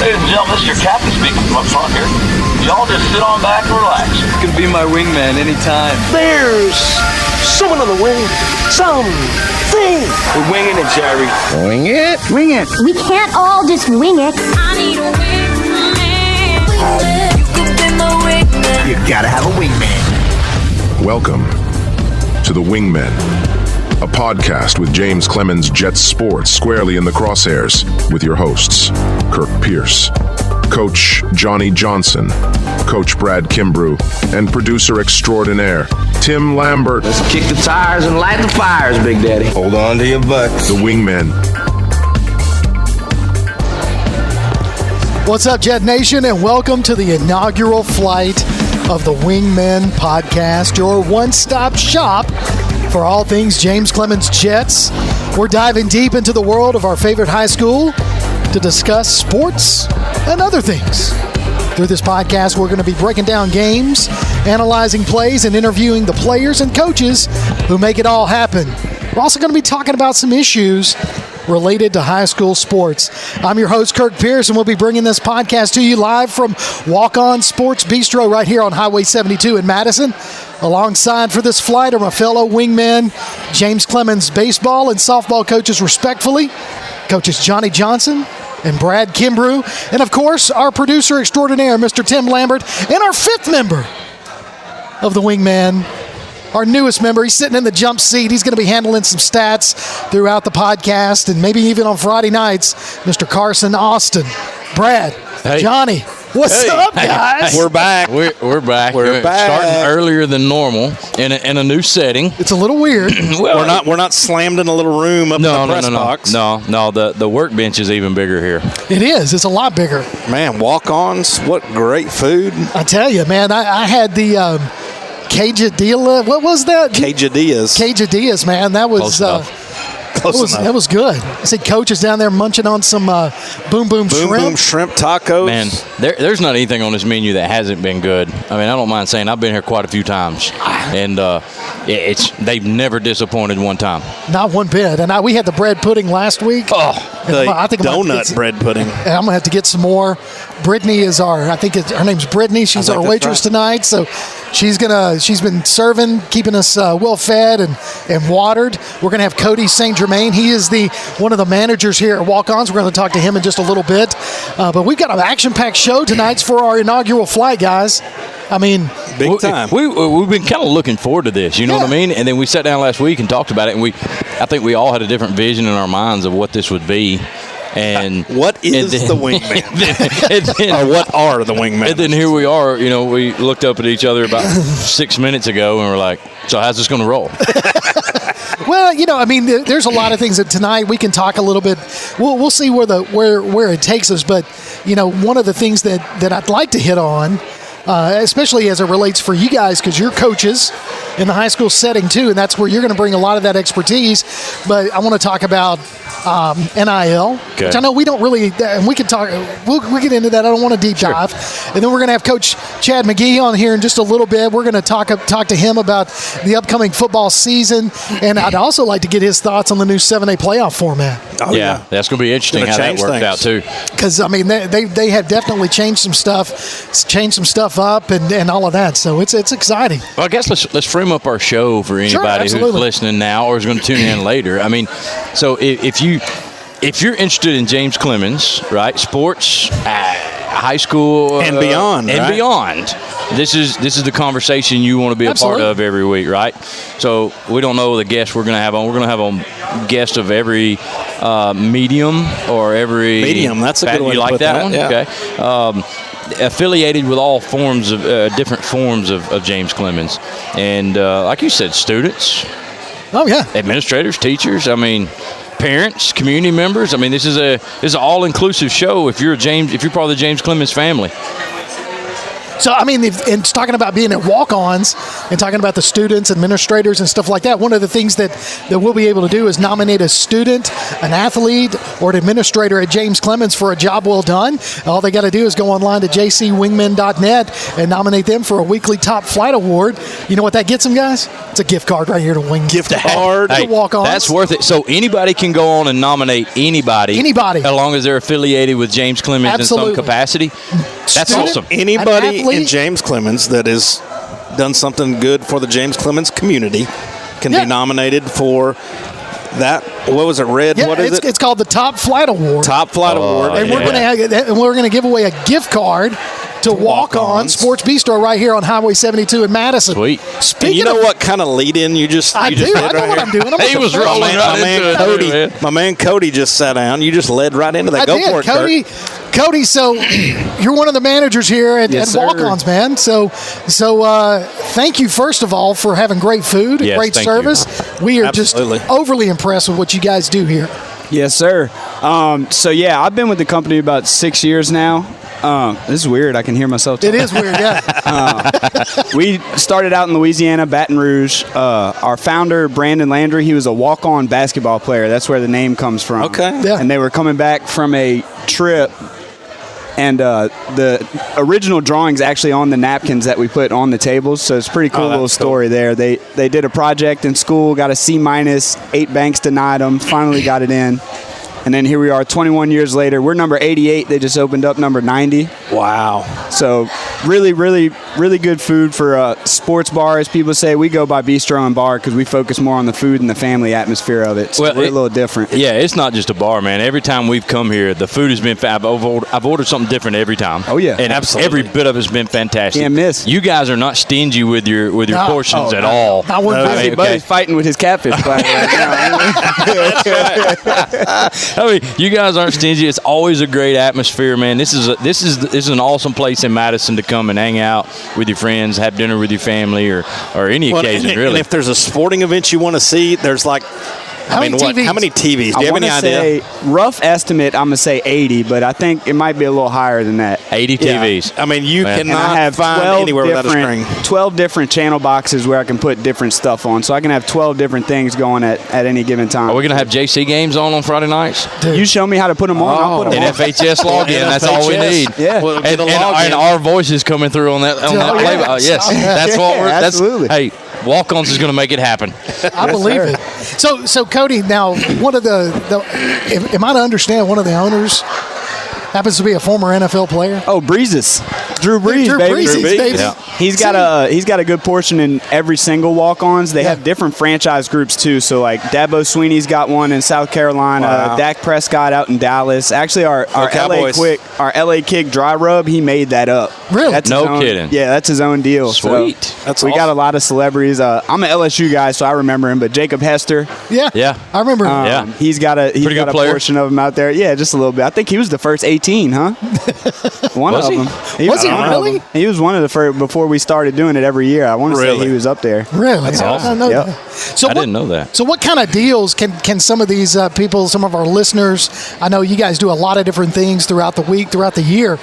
Ladies and gentlemen, this is your captain speaking from up front here. Y'all just sit on back and relax. You can be my wingman anytime. There's someone on the wing. Something. We're winging it, Jerry. Wing it. Wing it. We can't all just wing it. I need a wingman. You could be my wingman. You gotta have a wingman. Welcome to the Wingmen, a podcast with James Clemens Jets Sports squarely in the crosshairs with your hosts, Kirk Pierce, Coach Johnny Johnson, Coach Brad Kimbrough, and producer extraordinaire, Tim Lambert. Let's kick the tires and light the fires, Big Daddy. Hold on to your butts. The Wingmen. What's up, Jet Nation, and welcome to the inaugural flight of the Wingmen podcast, your one-stop shop for all things James Clemens Jets. We're diving deep into the world of our favorite high school to discuss sports and other things. Through this podcast, we're going to be breaking down games, analyzing plays, and interviewing the players and coaches who make it all happen. We're also going to be talking about some issues related to high school sports. I'm your host, Kirk Pierce, and we'll be bringing this podcast to you live from Walk-On Sports Bistreaux right here on Highway 72 in Madison. Alongside for this flight are my fellow wingmen, James Clemens baseball and softball coaches respectfully, Coaches Johnny Johnson and Brad Kimbrough, and of course, our producer extraordinaire, Mr. Tim Lambert, and our fifth member of the Wingman, our newest member. He's sitting in the jump seat. He's going to be handling some stats throughout the podcast and maybe even on Friday nights, Mr. Carson Austin. Brad, hey. Johnny, what's up, guys? We're back. We're back. We're back. Starting earlier than normal in a new setting. It's a little weird. Well, we're not slammed in a little room up in the press box. No. The workbench is even bigger here. It is. It's a lot bigger. Man, walk-ons. What great food. I tell you, man. I had the quesadilla. What was that? Quesadillas, man. That was that was good. I see coaches down there munching on some boom shrimp. Boom shrimp tacos. Man, there's not anything on this menu that hasn't been good. I mean, I don't mind saying I've been here quite a few times, and they've never disappointed one time. Not one bit. And we had the bread pudding last week. I think donut bread pudding. I'm gonna have to get some more. Brittany is her name's Brittany. She's our waitress tonight, so she's been serving, keeping us well fed and watered. We're gonna have Cody St. Germaine. He is one of the managers here at Walk-Ons. We're going to talk to him in just a little bit. But we've got an action-packed show tonight for our inaugural flight, guys. I mean, big time. We've been kind of looking forward to this, you know what I mean? And then we sat down last week and talked about it, and I think we all had a different vision in our minds of what this would be. And what is the Wingman? Or what are the Wingmen? And then here we are. You know, we looked up at each other about 6 minutes ago, and we're like, "So how's this going to roll?" Well, you know, I mean, there's a lot of things that tonight we can talk a little bit. We'll see where it takes us. But you know, one of the things that I'd like to hit on, especially as it relates for you guys, because you're coaches in the high school setting too, and that's where you're going to bring a lot of that expertise. But I want to talk about NIL, which I know we don't really, and we can talk. We'll get into that. I don't want to deep dive. And then we're going to have Coach Chad McGehee on here in just a little bit. We're going to talk to him about the upcoming football season, and I'd also like to get his thoughts on the new 7A playoff format. Yeah, that's going to be interesting how that worked out too. Because I mean, they have definitely changed some stuff up, and all of that. So it's exciting. Well, I guess let's frame up our show for anybody who's listening now or is going to tune in later. I mean, so if you're interested in James Clemens, right, sports, high school, and beyond, this is the conversation you want to be a part of every week, right? So we don't know the guests we're going to have on. We're going to have a guest of every medium or every medium. That's a good one. You like that one? Yeah. Okay. Affiliated with all forms of different forms of James Clemens, and like you said, students. Oh yeah. Administrators, teachers. I mean, parents, community members. I mean, this is an all-inclusive show. If you're part of the James Clemens family. So, I mean, and talking about being at walk-ons and talking about the students, administrators, and stuff like that, one of the things that we'll be able to do is nominate a student, an athlete, or an administrator at James Clemens for a job well done. All they got to do is go online to jcwingmen.net and nominate them for a weekly top flight award. You know what that gets them, guys? It's a gift card right here to Wingmen. Gift card. To walk-ons. That's worth it. So anybody can go on and nominate anybody. Anybody. As long as they're affiliated with James Clemens Absolutely. in some capacity. That's Student, awesome. Anybody athlete. in James Clemens that has done something good for the James Clemens community can be nominated for that. What was it, Red? Yeah, what is it? It's called the Top Flight Award. Top Flight Award. And we're going to give away a gift card to Walk On Sports Bistreaux right here on Highway 72 in Madison. Sweet. Speaking you know of what kind of lead-in you just I you do. just I did know right what here? I'm doing. He was rolling right into it. My man Cody just sat down. You just led right into that. I Go did. for it, Cody, so you're one of the managers here at Walk-Ons, man. So thank you, first of all, for having great food, Yes, great thank service. We are Absolutely. just overly impressed with what you guys do here. Yes, sir. I've been with the company about 6 years now. This is weird. I can hear myself talk. It is weird, yeah. We started out in Louisiana, Baton Rouge. Our founder, Brandon Landry, he was a walk-on basketball player. That's where the name comes from. Okay. Yeah. And they were coming back from a trip, and the original drawing's actually on the napkins that we put on the tables, so it's a pretty cool little story there. They did a project in school, got a C-, 8 banks denied them, finally got it in. And then here we are 21 years later. We're number 88. They just opened up number 90. Wow. So really, really, really good food for sports bars. People say we go by bistro and bar because we focus more on the food and the family atmosphere of it. So we're a little different. Yeah, it's not just a bar, man. Every time we've come here, the food has been I've ordered something different every time. Oh, yeah. And Absolutely. every bit of it's been fantastic. Can't miss. You guys are not stingy with your portions at all. Not one bit. I mean, Buddy's fighting with his catfish platter right now. I mean, you guys aren't stingy. It's always a great atmosphere, man. This is an awesome place in Madison to come and hang out with your friends, have dinner with your family, or any occasion, and, really. And if there's a sporting event you want to see, there's like How many TVs? How many TVs? Do you have any idea? Rough estimate, I'm going to say 80, but I think it might be a little higher than that. 80 TVs. I mean, you Man. And I cannot have find 12 anywhere without a different- string. 12 different channel boxes where I can put different stuff on. So I can have 12 different things going at any given time. Are we going to have JC games on Friday nights? You show me how to put them on, I'll put them And on. FHS login, that's all we need. Yeah. Well, get And, a login. and our voices coming through on that play. Yes, that's what we're. That's, absolutely. Hey, Walk-Ons is going to make it happen. I believe it. So Cody, now one of am I to understand one of the owners happens to be a former NFL player? Oh, Breezes. Drew Brees, Drew baby. Brees, baby. Yeah. He's got a good portion in every single walk-ons. They have different franchise groups too. So like Dabo Sweeney's got one in South Carolina. Wow. Dak Prescott out in Dallas. Actually, our LA Cowboys. LA Kick dry rub, he made that up. Really? That's No his own- kidding. Yeah, that's his own deal. Sweet. So That's we got a awesome. lot of celebrities. I'm an LSU guy, so I remember him. But Jacob Hester, Yeah. Yeah. I remember. Yeah. he's got a Pretty good player. portion of him out there. Yeah, just a little bit. I think he was the first 18, huh? One Was of he? them. Was he one of really? them. He was one of the first before we started doing it every year. I want to say Really? he was up there. Really? That's awesome. I didn't know Yep. that. So I didn't know that. So what kind of deals can some of these people, some of our listeners, I know you guys do a lot of different things throughout the week, throughout the year.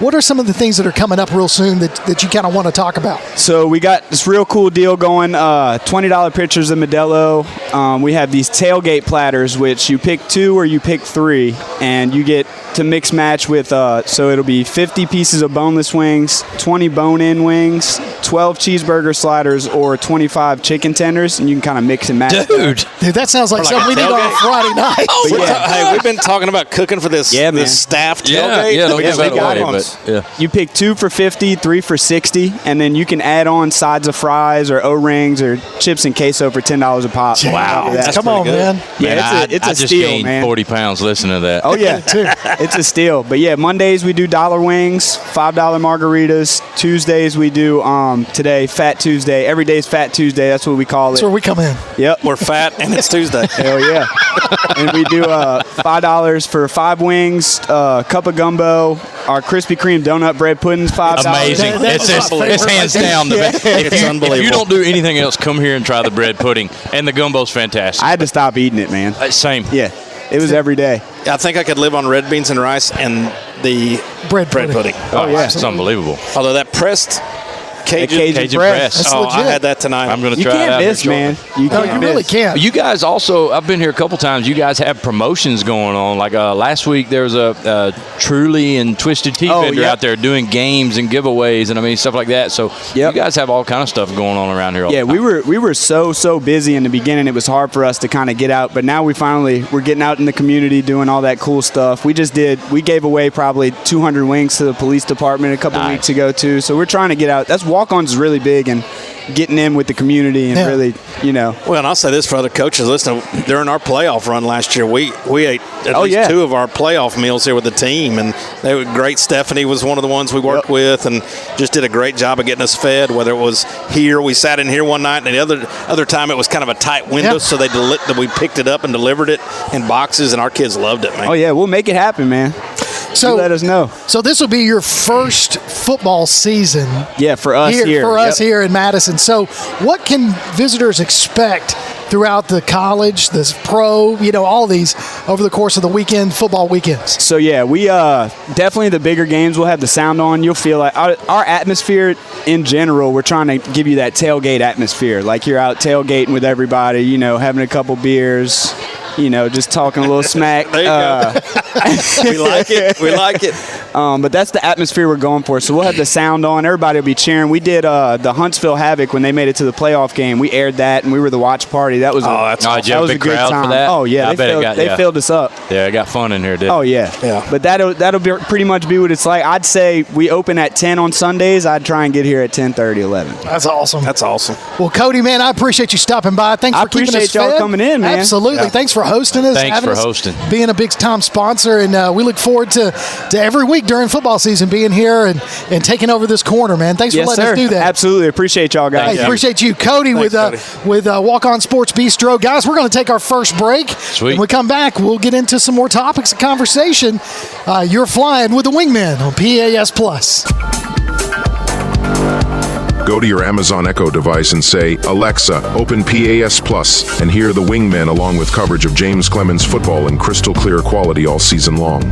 What are some of the things that are coming up real soon that you kind of want to talk about? So we got this real cool deal going. $20 pitchers of Modelo. We have these tailgate platters, which you pick 2 or you pick 3, and you get to mix match with. So it'll be 50 pieces of boneless wings, 20 bone-in wings, 12 cheeseburger sliders, or 25 chicken tenders, and you can kind of mix and match. Dude. Dude, that sounds like something we need on a Friday night. Hey, we've been talking about cooking for this, Yeah, man. this staff tailgate. Don't Yeah, give that we got away, it. but yeah. You pick 2 for 50, 3 for 60, and then you can add on sides of fries or O-rings or chips and queso for $10 a pop. Wow. That's Come on, pretty good. man. Yeah, Man, it's I a just steal, gained man. 40 pounds listening to that. Oh yeah, it's a steal. But yeah, Mondays we do dollar wings, $5 margaritas. Tuesdays we do today Fat Tuesday. Every day's Fat Tuesday. That's what we call That's it. where we come in. Yep. We're fat and it's Tuesday. Hell yeah. And we do $5 for 5 wings, cup of gumbo, our Krispy Kreme donut bread pudding's $5. Amazing. That's It's my favorite hands right there. down the best. It's If you unbelievable. don't do anything else, come here and try the bread pudding. And the gumbo's fantastic. I had to stop eating it, man. Same. Yeah. It was every day. I think I could live on red beans and rice and the bread pudding. Oh, yeah. It's unbelievable. Although that pressed Cajun press. That's I legit. had that tonight. I'm going to You try it out. can't miss, man. You really can't. You guys also, I've been here a couple times. You guys have promotions going on. Like last week, there was a Truly and Twisted Tea vendor out there doing games and giveaways and stuff like that. So you guys have all kind of stuff going on around here. We were so busy in the beginning. It was hard for us to kind of get out. But now we're getting out in the community doing all that cool stuff. We gave away probably 200 wings to the police department a couple weeks ago too. So we're trying to get out. That's walk-ons is really big. And getting in with the community and really, Well, and I'll say this for other coaches. Listen, during our playoff run last year, we ate at least 2 of our playoff meals here with the team, and they were great. Stephanie was one of the ones we worked with, and just did a great job of getting us fed. Whether it was here, we sat in here one night, and the other time it was kind of a tight window, so we picked it up and delivered it in boxes, and our kids loved it, man. Oh yeah, we'll make it happen, man. So let us know. So this will be your first football season. Yeah, for us here. For us here in Madison. So what can visitors expect throughout the college, this pro, all these over the course of the weekend, football weekends? So yeah, we definitely the bigger games we'll have the sound on. You'll feel like our atmosphere in general, we're trying to give you that tailgate atmosphere. Like you're out tailgating with everybody, having a couple beers. Just talking a little smack. There you go. We like it. But that's the atmosphere we're going for. So we'll have the sound on. Everybody will be cheering. We did the Huntsville Havoc when they made it to the playoff game. We aired that, and we were the watch party. That was that was a good time. For that? Oh yeah, they filled us up. Yeah, it got fun in here, didn't it? Oh yeah. But that'll pretty much be what it's like. I'd say we open at 10 on Sundays. I'd try and get here at 10:30, 11. That's awesome. Well, Cody, man, I appreciate you stopping by. Thanks for keeping us fed. I appreciate y'all coming in, man. Absolutely. Yeah. Thanks for hosting us. Thanks for hosting. Being a big-time sponsor, and we look forward to every week during football season being here and taking over this corner, man. Thanks for letting us do that. Absolutely. Appreciate y'all guys. Hey, appreciate you. Cody. Thanks, with Walk On Sports Bistreaux. Guys, we're going to take our first break. Sweet. When we come back, we'll get into some more topics of conversation. You're flying with the Wingmen on PAS Plus. Go to your Amazon Echo device and say, Alexa, open PAS Plus, and hear the Wingmen along with coverage of James Clemens football in crystal clear quality all season long.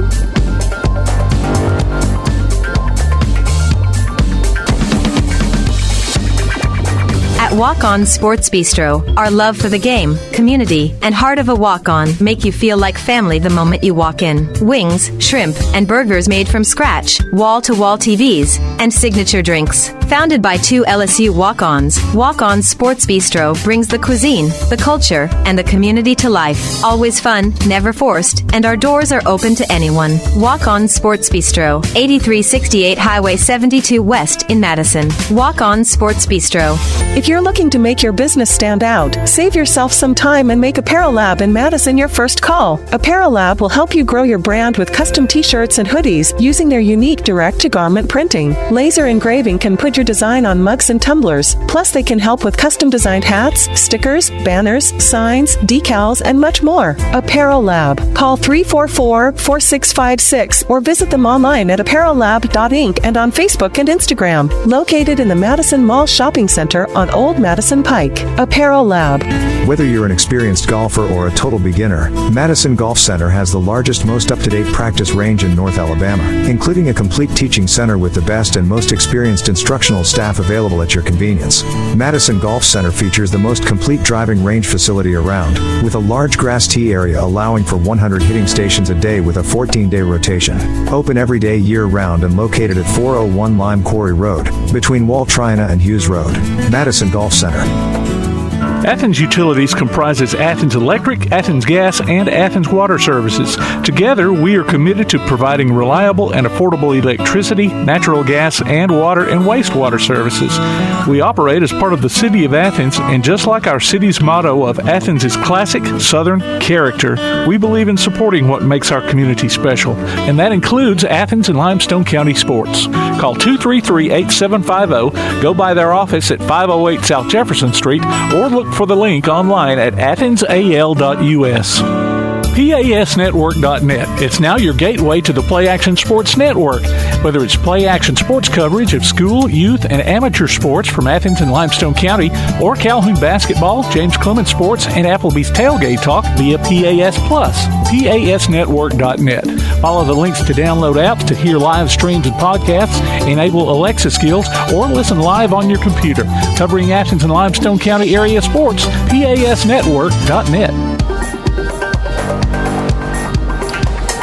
At Walk On Sports Bistreaux, our love for the game, community, and heart of a walk-on make you feel like family the moment you walk in. Wings, shrimp, and burgers made from scratch, wall-to-wall TVs, and signature drinks. Founded by 2 LSU walk-ons, Walk On Sports Bistreaux brings the cuisine, the culture, and the community to life. Always fun, never forced, and our doors are open to anyone. Walk On Sports Bistreaux, 8368 Highway 72 West in Madison. Walk On Sports Bistreaux. If you're looking to make your business stand out, save yourself some time and make Apparel Lab in Madison your first call. Apparel Lab will help you grow your brand with custom t-shirts and hoodies using their unique direct-to-garment printing. Laser engraving can put your design on mugs and tumblers. Plus, they can help with custom-designed hats, stickers, banners, signs, decals, and much more. Apparel Lab. Call 344-4656 or visit them online at apparellab.inc and on Facebook and Instagram. Located in the Madison Mall Shopping Center on Old Madison Pike. Apparel Lab. Whether you're an experienced golfer or a total beginner, Madison Golf Center has the largest, most up-to-date practice range in North Alabama, including a complete teaching center with the best and most experienced instructional staff available at your convenience. Madison Golf Center features the most complete driving range facility around, with a large grass tee area allowing for 100 hitting stations a day with a 14-day rotation. Open every day year-round and located at 401 Lime Quarry Road, between Wall Trina and Hughes Road. Madison Golf Center. Athens Utilities comprises Athens Electric, Athens Gas, and Athens Water Services. Together, we are committed to providing reliable and affordable electricity, natural gas, and water and wastewater services. We operate as part of the City of Athens, and just like our city's motto of Athens is classic Southern character, we believe in supporting what makes our community special, and that includes Athens and Limestone County sports. Call 233-8750, go by their office at 508 South Jefferson Street, or look for the link online at athensal.us. PASnetwork.net. It's now your gateway to the Play Action Sports Network. Whether it's Play Action Sports coverage of school, youth, and amateur sports from Athens and Limestone County, or Calhoun basketball, James Clemens Sports, and Applebee's Tailgate Talk via PAS Plus. PASnetwork.net. Follow the links to download apps to hear live streams and podcasts, enable Alexa skills, or listen live on your computer. Covering Athens and Limestone County area sports, PASnetwork.net.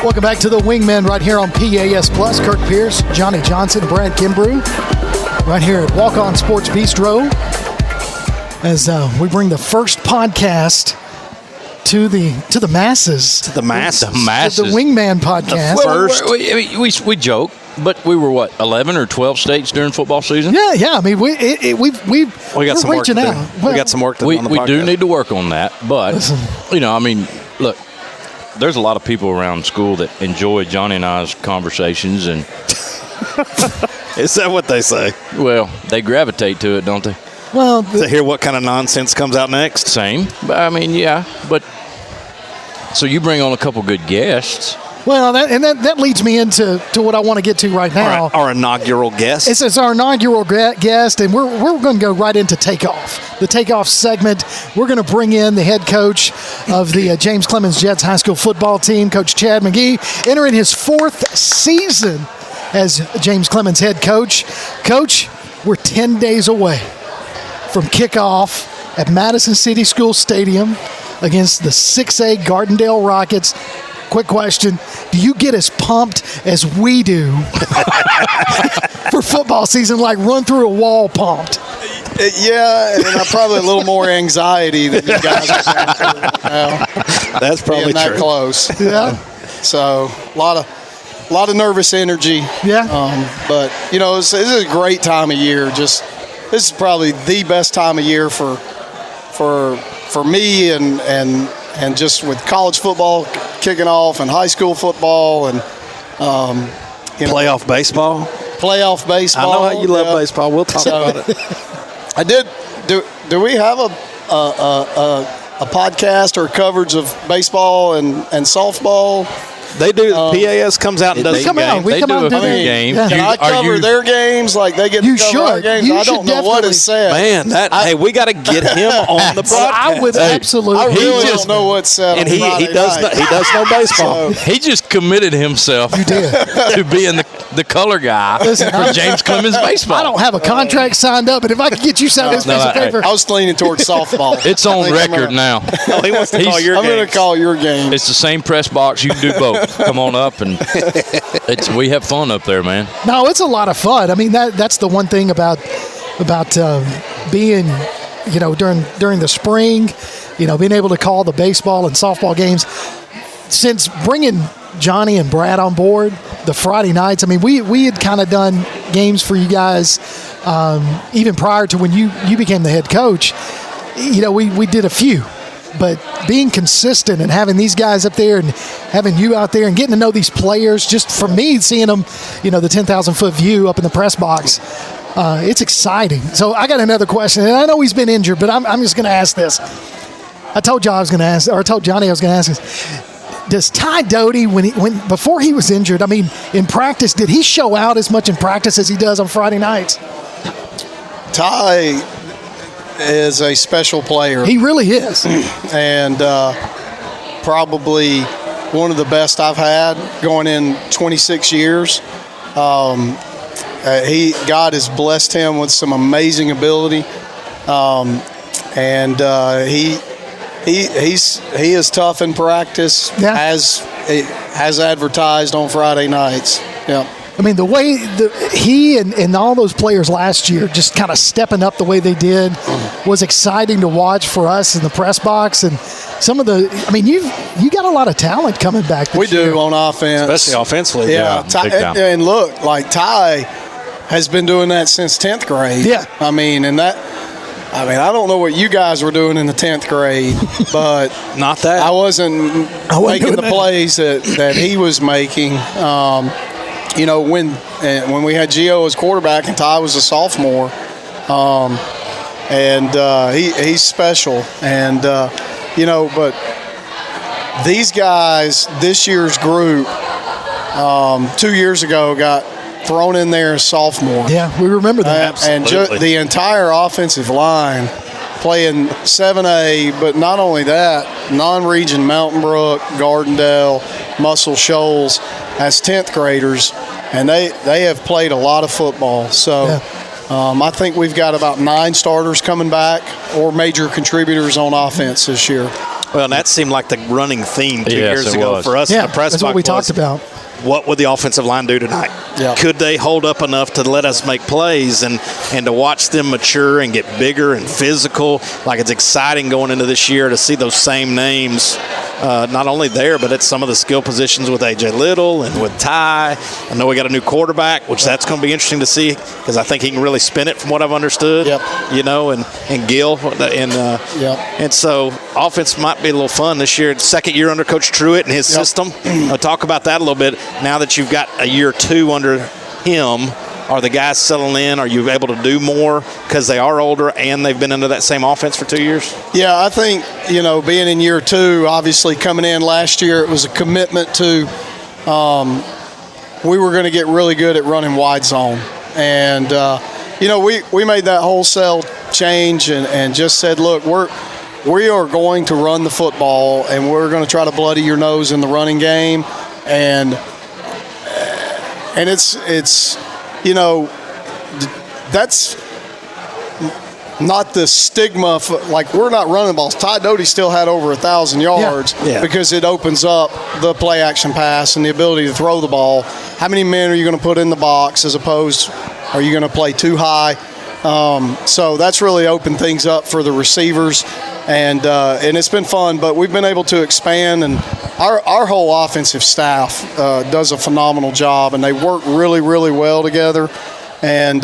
Welcome back to the Wingmen right here on PAS Plus. Kirk Pierce, Johnny Johnson, Brad Kimbrough, right here at Walk On Sports Bistreaux, as we bring the first podcast to the masses. To the masses. To the Wingman podcast. First. We joke, but we were 11 or 12 states during football season. Yeah. I mean, we're got some work to do. Well, we got some work to do on the podcast. We do need to work on that, but look. There's a lot of people around school that enjoy Johnny and I's conversations, and is that what they say? Well, they gravitate to it, don't they? Well, to hear what kind of nonsense comes out next. Same, but but so you bring on a couple good guests. Well, that leads me into what I want to get to right now. Our inaugural guest. It's our inaugural guest, and we're going to go right into Takeoff. The Takeoff segment, we're going to bring in the head coach of the James Clemens Jets high school football team, Coach Chad McGehee, entering his 4th season as James Clemens head coach. Coach, we're 10 days away from kickoff at Madison City School Stadium against the 6A Gardendale Rockets. Quick question, do you get as pumped as we do for football season, like run through a wall pumped? Yeah, and I'm probably a little more anxiety than you guys are. That's probably true. That close. Yeah. So a lot of nervous energy. Yeah. But this is a great time of year. This is probably the best time of year for me and just with college football kicking off and high school football and playoff baseball. Playoff baseball. I know how you love baseball. We'll talk about it. I did. Do we have a podcast or coverage of baseball and softball? They do. PAS comes out and does come out. We come out and do their games. Can I cover their games like they get to cover our games? I don't know what is said. Man, hey, we got to get him on the broadcast. I would absolutely. I really don't know what's said. And he does know baseball. He just committed himself to being the color guy for James Clemens baseball. I don't have a contract signed up, but if I could get you signed this piece of paper. I was leaning towards softball. It's on record now. He wants to call your game. I'm going to call your game. It's the same press box. You can do both. Come on up, and we have fun up there, man. No, it's a lot of fun. I mean, that's the one thing about being, during the spring, being able to call the baseball and softball games. Since bringing Johnny and Brad on board the Friday nights, I mean, we had kind of done games for you guys even prior to when you became the head coach. We did a few. But being consistent and having these guys up there and having you out there and getting to know these players, just for me, seeing them, the 10,000-foot view up in the press box, it's exciting. So I got another question, and I know he's been injured, but I'm just going to ask this. I told Johnny I was going to ask this. Does Ty Doty, before he was injured, I mean, in practice, did he show out as much in practice as he does on Friday nights? Ty is a special player. He really is. And probably one of the best I've had going in 26 years. God has blessed him with some amazing ability. And he is tough in practice, as advertised on Friday nights. Yeah. I mean, the way he and all those players last year just kind of stepping up the way they did was exciting to watch for us in the press box. And some of you got a lot of talent coming back this year. We do on offense. Especially offensively. Yeah. And look, like Ty has been doing that since 10th grade. Yeah. I don't know what you guys were doing in the 10th grade, but not that. I wasn't making the plays that he was making. When we had Gio as quarterback and Ty was a sophomore, he's special. And, but these guys, this year's group, 2 years ago got thrown in there as sophomore. Yeah, we remember that. And the entire offensive line playing 7A, but not only that, non-region Mountain Brook, Gardendale, Muscle Shoals as 10th graders, and they have played a lot of football. So I think we've got about 9 starters coming back or major contributors on offense this year. Well, and that seemed like the running theme 2 years ago for us in the press box. That's what we talked about. What would the offensive line do tonight? Yeah. Could they hold up enough to let us make plays and to watch them mature and get bigger and physical? Like, it's exciting going into this year to see those same names not only there, but at some of the skill positions with A.J. Little and with Ty. I know we got a new quarterback, which that's going to be interesting to see because I think he can really spin it from what I've understood. You know, and Gil. And so offense might be a little fun this year. Second year under Coach Truitt and his system. I'll talk about that a little bit. Now that you've got a year 2 under him, are the guys settling in? Are you able to do more because they are older and they've been under that same offense for 2 years? Yeah, I think, being in year 2, obviously coming in last year, it was a commitment to we were going to get really good at running wide zone. And, we made that wholesale change and just said, look, we are going to run the football and we're going to try to bloody your nose in the running game. And it's that's not the stigma we're not running balls. Ty Doty still had over 1,000 yards because it opens up the play action pass and the ability to throw the ball. How many men are you going to put in the box as opposed are you going to play too high? So that's really opened things up for the receivers, and it's been fun. But we've been able to expand, and our whole offensive staff does a phenomenal job, and they work really, really well together. And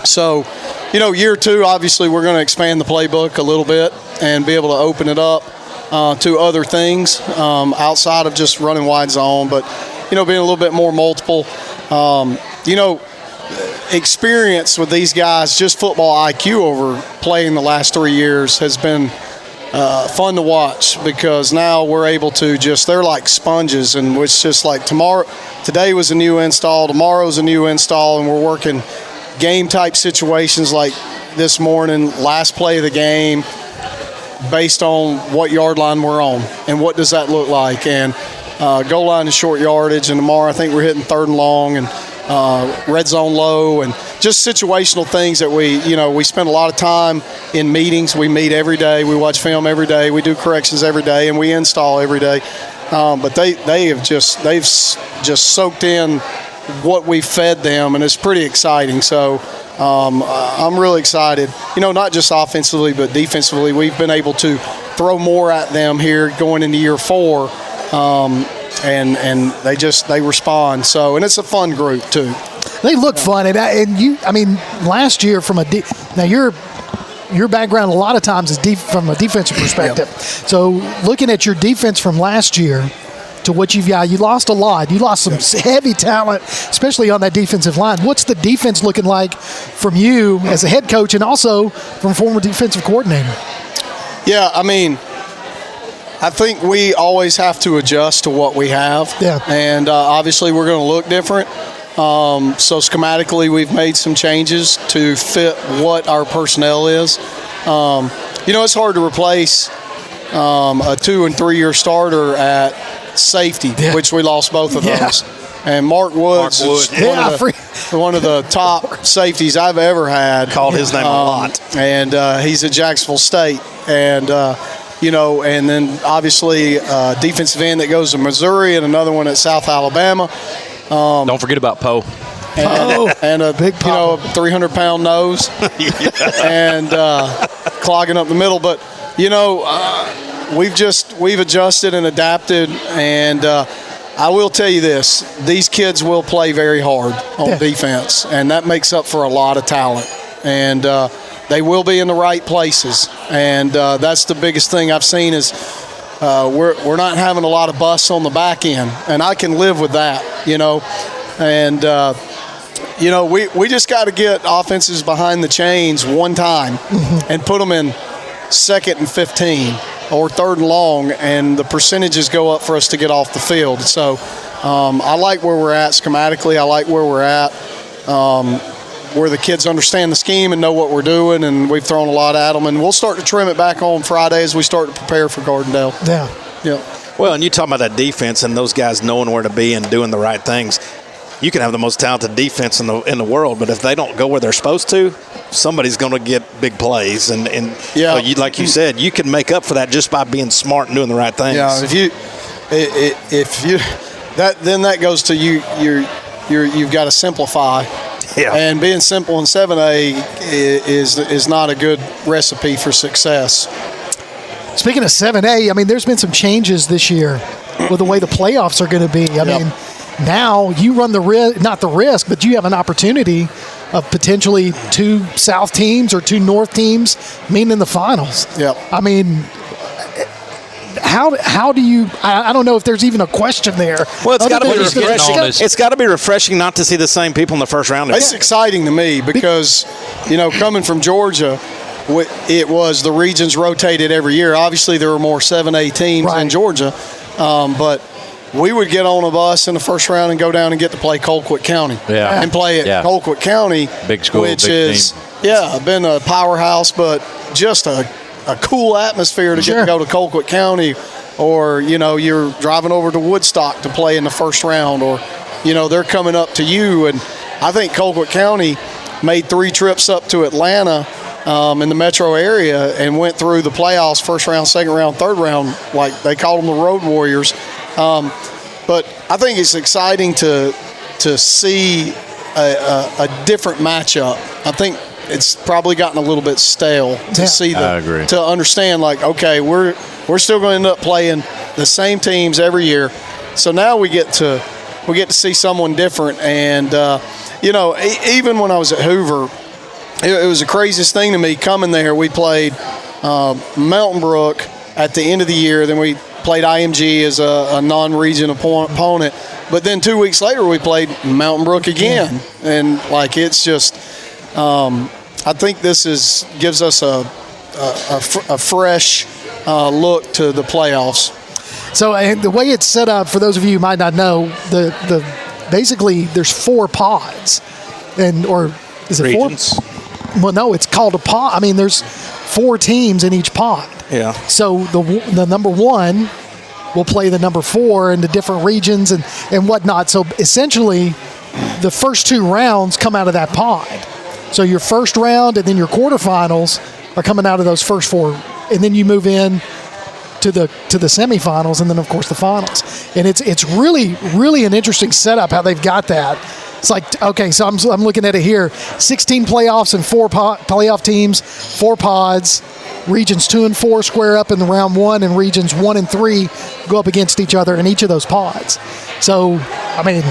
so, year 2, obviously, we're going to expand the playbook a little bit and be able to open it up to other things outside of just running wide zone, but being a little bit more multiple. Experience with these guys, just football IQ over playing the last 3 years has been fun to watch because now we're able to they're like sponges, and it's just like today was a new install, tomorrow's a new install, and we're working game type situations like this morning, last play of the game, based on what yard line we're on and what does that look like, and goal line is short yardage, and tomorrow I think we're hitting 3rd and long and red zone low, and just situational things that we spend a lot of time in meetings. We meet every day. We watch film every day. We do corrections every day, and we install every day. But they've just soaked in what we fed them, and it's pretty exciting. So I'm really excited. Not just offensively, but defensively. We've been able to throw more at them here going into year 4. And they respond. So, and it's a fun group too. They look fun, last year now your background a lot of times is from a defensive perspective. So, looking at your defense from last year to what you've got, you lost a lot. You lost some heavy talent, especially on that defensive line. What's the defense looking like from you as a head coach and also from former defensive coordinator? Yeah, I think we always have to adjust to what we have. Yeah. And obviously we're going to look different. So schematically we've made some changes to fit what our personnel is. It's hard to replace a 2 and 3 year starter at safety, which we lost both of those. And Mark Woods is one of the top safeties I've ever had. Called his name a lot. And he's at Jacksonville State. And and then obviously defensive end that goes to Missouri and another one at South Alabama. Don't forget about Poe. And a big, 300-pound nose and clogging up the middle. But we've adjusted and adapted, and I will tell you this: these kids will play very hard on defense, and that makes up for a lot of talent. And they will be in the right places, and that's the biggest thing I've seen is we're not having a lot of busts on the back end, and I can live with that, And we just got to get offenses behind the chains one time and put them in 2nd and 15 or 3rd and long, and the percentages go up for us to get off the field. So I like where we're at schematically. I like where we're at, where the kids understand the scheme and know what we're doing, and we've thrown a lot at them. And we'll start to trim it back on Friday as we start to prepare for Gardendale. Yeah. Yeah. Well, and you talk about that defense and those guys knowing where to be and doing the right things. You can have the most talented defense in the world, but if they don't go where they're supposed to, somebody's going to get big plays. And so like you said, you can make up for that just by being smart and doing the right things. Yeah, then that goes to you've got to simplify. Yeah. And being simple in 7A is not a good recipe for success. Speaking of 7A, I mean, there's been some changes this year with the way the playoffs are going to be. I mean, now you run not the risk, but you have an opportunity of potentially 2 South teams or 2 North teams meeting in the finals. Yep. I mean, how do you? I don't know if there's even a question there. Well, it's got to be refreshing. It's got to be refreshing not to see the same people in the first round. It's exciting to me because, coming from Georgia, it was the regions rotated every year. Obviously, there were more 7A teams in Georgia, but we would get on a bus in the first round and go down and get to play Colquitt County. Yeah. And play at Colquitt County, big school, which big is team. Been a powerhouse, but just a cool atmosphere to get to go to Colquitt County, or you're driving over to Woodstock to play in the first round, or they're coming up to you. And I think Colquitt County made 3 trips up to Atlanta in the metro area and went through the playoffs, first round, second round, third round, like they called them the Road Warriors. But I think it's exciting to see a different matchup. I think it's probably gotten a little bit stale to see to understand, like, okay, we're still going to end up playing the same teams every year. So now we get to see someone different. And even when I was at Hoover, it was the craziest thing to me coming there. We played Mountain Brook at the end of the year. Then we played IMG as a non-region opponent. But then 2 weeks later, we played Mountain Brook again. And, like, it's just I think this gives us a fresh look to the playoffs. So the way it's set up, for those of you who might not know, basically there's 4 pods, or is it regions? 4? Well, no, it's called a pod. I mean, there's 4 teams in each pod. Yeah. So the number 1 will play the number 4 in the different regions and whatnot. So essentially, the first 2 rounds come out of that pod. So your first round and then your quarterfinals are coming out of those first 4, and then you move in to the semifinals, and then of course the finals. And it's really, really an interesting setup how they've got that. It's like, okay, so I'm looking at it here: 16 playoffs and 4 playoff teams, 4 pods. Regions 2 and 4 square up in the round 1, and regions 1 and 3 go up against each other in each of those pods. So, I mean,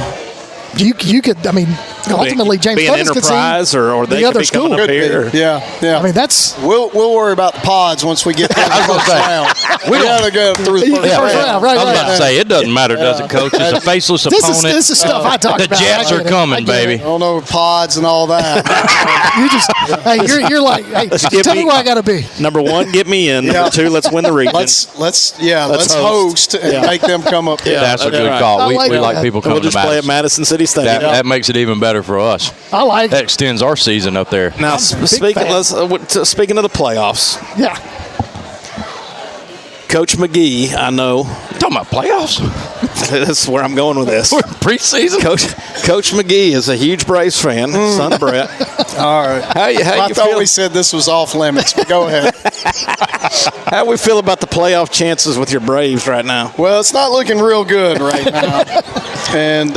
you could, I mean, ultimately James Clemens could see or the other school. Up here. Yeah. I mean, that's we'll worry about the pods once we get through the first round. We got to go through the first round. Right, I was about to say, it doesn't matter, does it, Coach? It's a faceless opponent. This is stuff I talk the about. The Jets are coming, baby. I don't know pods and all that. You're like, hey, tell me where I got to be. Number 1, get me in. Number 2, let's win the region. Let's host and make them come up. Yeah, that's a good call. We like people coming to Madison. We'll just play at Madison City Stadium. That makes it even better for us. I like that. Extends our season up there. Now, speaking of the playoffs. Yeah. Coach McGehee, I know. You're talking about playoffs? That's where I'm going with this. We're preseason. Coach McGehee is a huge Braves fan, son of Brett. All right. How I thought we said this was off limits, but go ahead. How do we feel about the playoff chances with your Braves right now? Well, it's not looking real good right now. And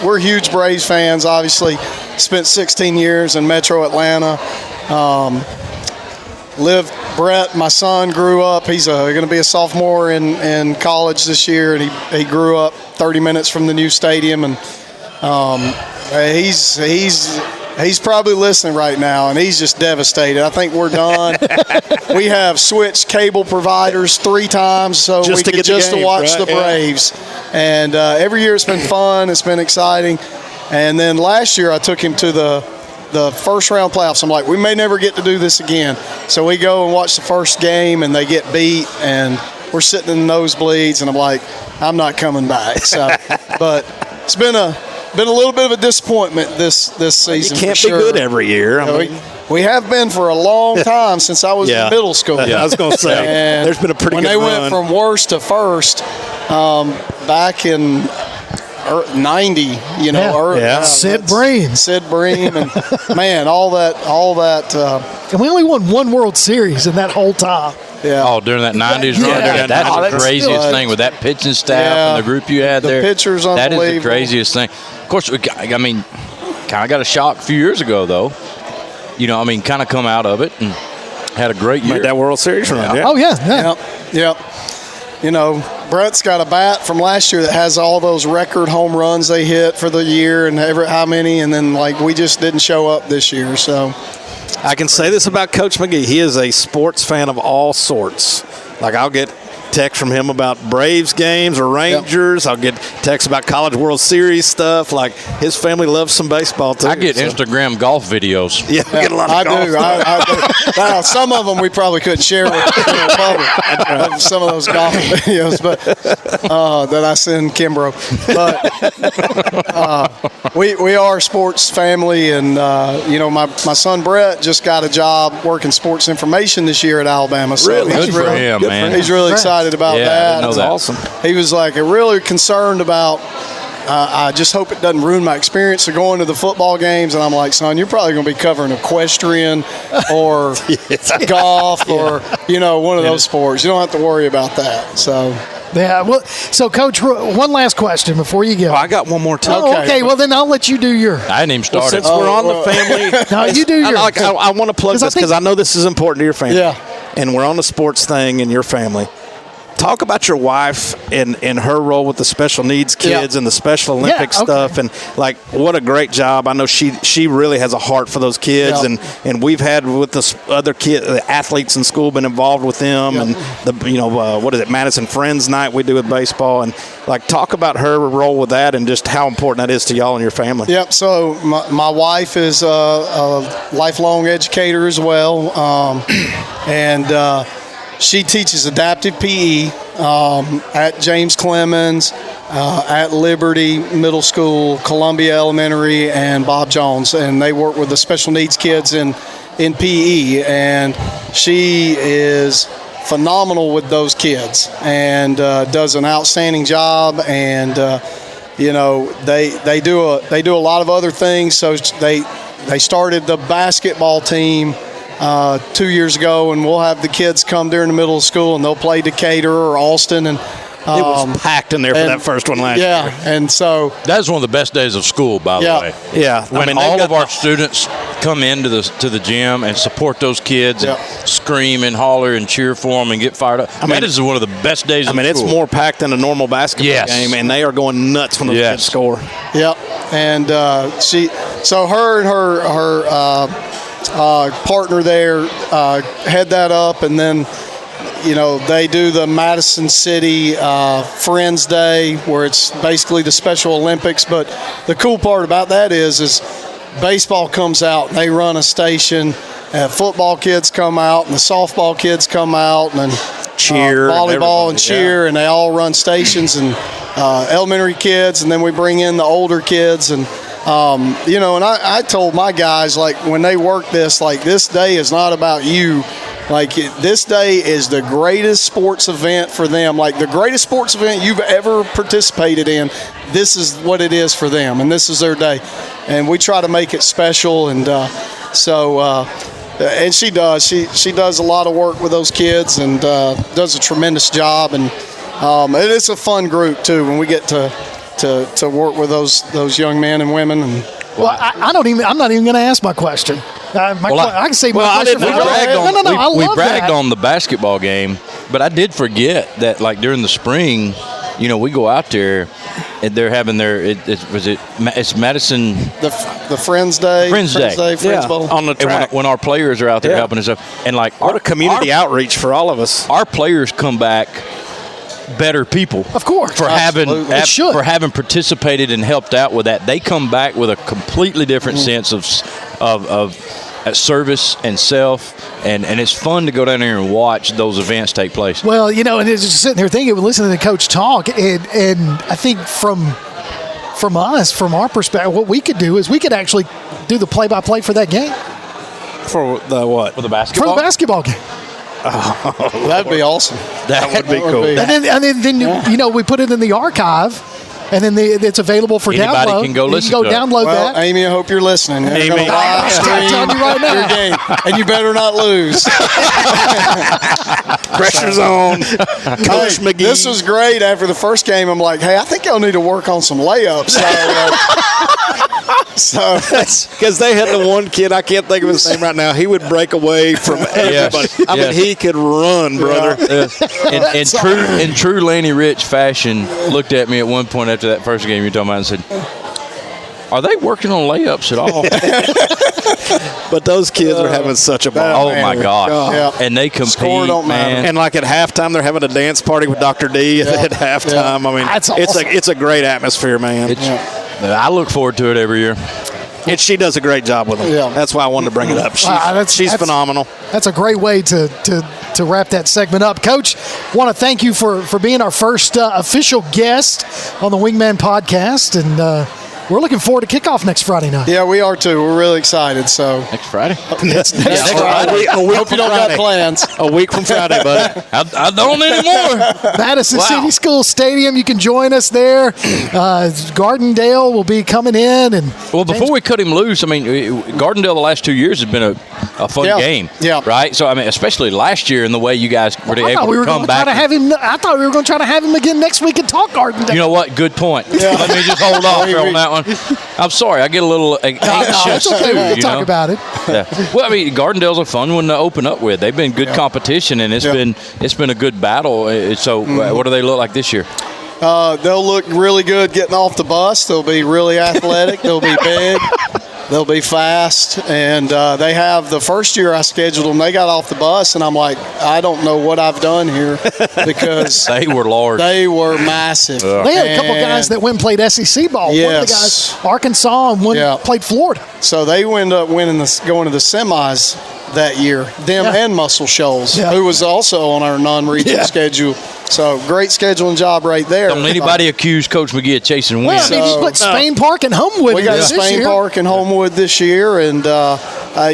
we're huge Braves fans, obviously. Spent 16 years in Metro Atlanta. Brett, my son, grew up. He's going to be a sophomore in college this year, and he grew up 30 minutes from the new stadium. And he's probably listening right now, and he's just devastated. I think we're done. We have switched cable providers 3 times so we could just watch the Braves. And every year it's been fun. It's been exciting. And then last year I took him to the the first round playoffs. I'm like, we may never get to do this again. So we go and watch the first game, and they get beat, and we're sitting in the nosebleeds, and I'm like, I'm not coming back. So, but it's been a little bit of a disappointment this season. You can't for be sure. good every year. I mean, we have been for a long time since I was in middle school. Yeah, I was going to say, and there's been a pretty when good they run. went from worst to first back in 90, you know, Sid Bream, and man, all that. And we only won one World Series in that whole time. Yeah. Oh, during that 90s run? Yeah. That's the craziest thing with that pitching staff and the group you had there. The pitcher's unbelievable. That is the craziest thing. Of course, I mean, kind of got a shock a few years ago, though. You know, I mean, kind of come out of it and had a great year. Made that World Series run. Yeah. Oh, yeah. Yep. You know, Brett's got a bat from last year that has all those record home runs they hit for the year and how many, and then, like, we just didn't show up this year, so. I can say this about Coach McGehee. He is a sports fan of all sorts. Like, I'll get texts from him about Braves games or Rangers. I'll get texts about College World Series stuff. Like, his family loves some baseball, too. I get Instagram golf videos. Yeah, I get a lot of golf. I do. Now, some of them we probably couldn't share with the public. Some of those golf videos but that I send Kimbrough. But we are a sports family, and, you know, my son Brett just got a job working sports information this year at Alabama. So Really? Good for him, man. He's really excited about Yeah, that. I didn't know that. Awesome. He was like really concerned about, I just hope it doesn't ruin my experience of going to the football games. And I'm like, son, you're probably going to be covering equestrian or golf or, you know, one of those sports. You don't have to worry about that. So. Yeah, well, so, Coach, one last question before you go. Oh, I got one more too. Oh, okay. Well, then I'll let you do your. I didn't even start Well, since we're on the family. No, you do yours. I want to plug this because I know this is important to your family. Yeah. And we're on the sports thing in your family. Talk about your wife and her role with the special needs kids and the Special Olympics stuff, and like what a great job. I know she really has a heart for those kids, and we've had with the other the athletes in school been involved with them, and the what is it, Madison Friends Night we do with baseball, and like talk about her role with that and just how important that is to y'all and your family. Yep. So my wife is a lifelong educator as well, and. She teaches adaptive PE at James Clemens, at Liberty Middle School, Columbia Elementary, and Bob Jones. And they work with the special needs kids in PE. And she is phenomenal with those kids and does an outstanding job. And, they do a lot of other things. So they started the basketball team 2 years ago, and we'll have the kids come during the middle of school, and they'll play Decatur or Alston, and it was packed in there for that first one last year. Yeah, and so that's one of the best days of school, by the way. Yeah, when all of our students come into the gym and support those kids, and scream and holler and cheer for them and get fired up. That is one of the best days. of school. It's more packed than a normal basketball game, and they are going nuts when those kids score. Yep, and her and her partner there head that up, and then they do the Madison City Friends Day, where it's basically the Special Olympics. But the cool part about that is baseball comes out and they run a station, and football kids come out and the softball kids come out and cheer, volleyball and cheer, and they all run stations, and elementary kids, and then we bring in the older kids, and and I told my guys, like, when they work this, like, this day is not about you. Like, this day is the greatest sports event for them. Like, the greatest sports event you've ever participated in, this is what it is for them, and this is their day. And we try to make it special, and and she does. She does a lot of work with those kids and does a tremendous job. And it's a fun group, too, when we get to work with those young men and women. And I'm not even going to ask my question. I can say my question. We bragged on the basketball game, but I did forget that, like, during the spring, we go out there and they're having it's Madison the Friends Day, Friends Bowl on the track when our players are out there helping us up, and like what a community outreach for all of us. Our players come back better people, of course, for having participated and helped out with that. They come back with a completely different sense of of service and self, and it's fun to go down there and watch those events take place. Well, and it's just sitting there thinking, listening to Coach talk, and I think from us, from our perspective, what we could do is we could actually do the play-by-play for that game. For the what? For the basketball? For the basketball game. Oh, that'd be awesome. That would be cool. And then we put it in the archive. And then it's available for download. Anybody can go listen to it. download that. Amy, I hope you're listening. Amy, I'm telling you right now. Your game, and you better not lose. Pressure's on. Coach McGehee. This was great. After the first game, I'm like, hey, I think y'all need to work on some layups. So because they had the one kid, I can't think of his name right now. He would break away from everybody. I mean, he could run, brother. In true Laney Rich fashion, looked at me at one point after that first game you're talking about and said, "Are they working on layups at all?" But those kids are having such a ball. Oh my gosh! Yeah. And they compete, man. And like at halftime, they're having a dance party with Dr. D at halftime. I mean, that's awesome. It's a great atmosphere, man. I look forward to it every year. And she does a great job with them. Yeah. That's why I wanted to bring it up. She's phenomenal. That's a great way to wrap that segment up. Coach, want to thank you for being our first official guest on the Wingman podcast, and we're looking forward to kickoff next Friday night. Yeah, we are too. We're really excited. So next Friday. Next Friday. A week Hope you don't got plans. A week from Friday, buddy. I don't anymore. Madison City School Stadium. You can join us there. Gardendale will be coming in, and before we cut him loose, I mean, Gardendale the last 2 years has been a fun game. Yeah. Right. So I mean, especially last year in the way you guys were able to come back. I thought we were going to try to have him again next week and talk Gardendale. You know what? Good point. Yeah. Let me just hold off on that one. I'm sorry, I get a little anxious. It's okay. We'll talk about it. Yeah. Well, I mean, Gardendale's a fun one to open up with. They've been good competition, and it's been a good battle. So, what do they look like this year? They'll look really good getting off the bus. They'll be really athletic. They'll be big. They'll be fast. And they have the first year I scheduled them, they got off the bus, and I'm like, I don't know what I've done here because they were large. They were massive. They had a couple guys that went and played SEC ball. Yes. One of the guys, Arkansas, and one played Florida. So they ended up going to the semis that year, and Muscle Shoals, who was also on our non-regional schedule. So great scheduling job right there. Don't anybody accuse Coach McGehee of chasing wins. Well, I mean, you put Spain Park and Homewood. We got Spain Park and Homewood this year, and I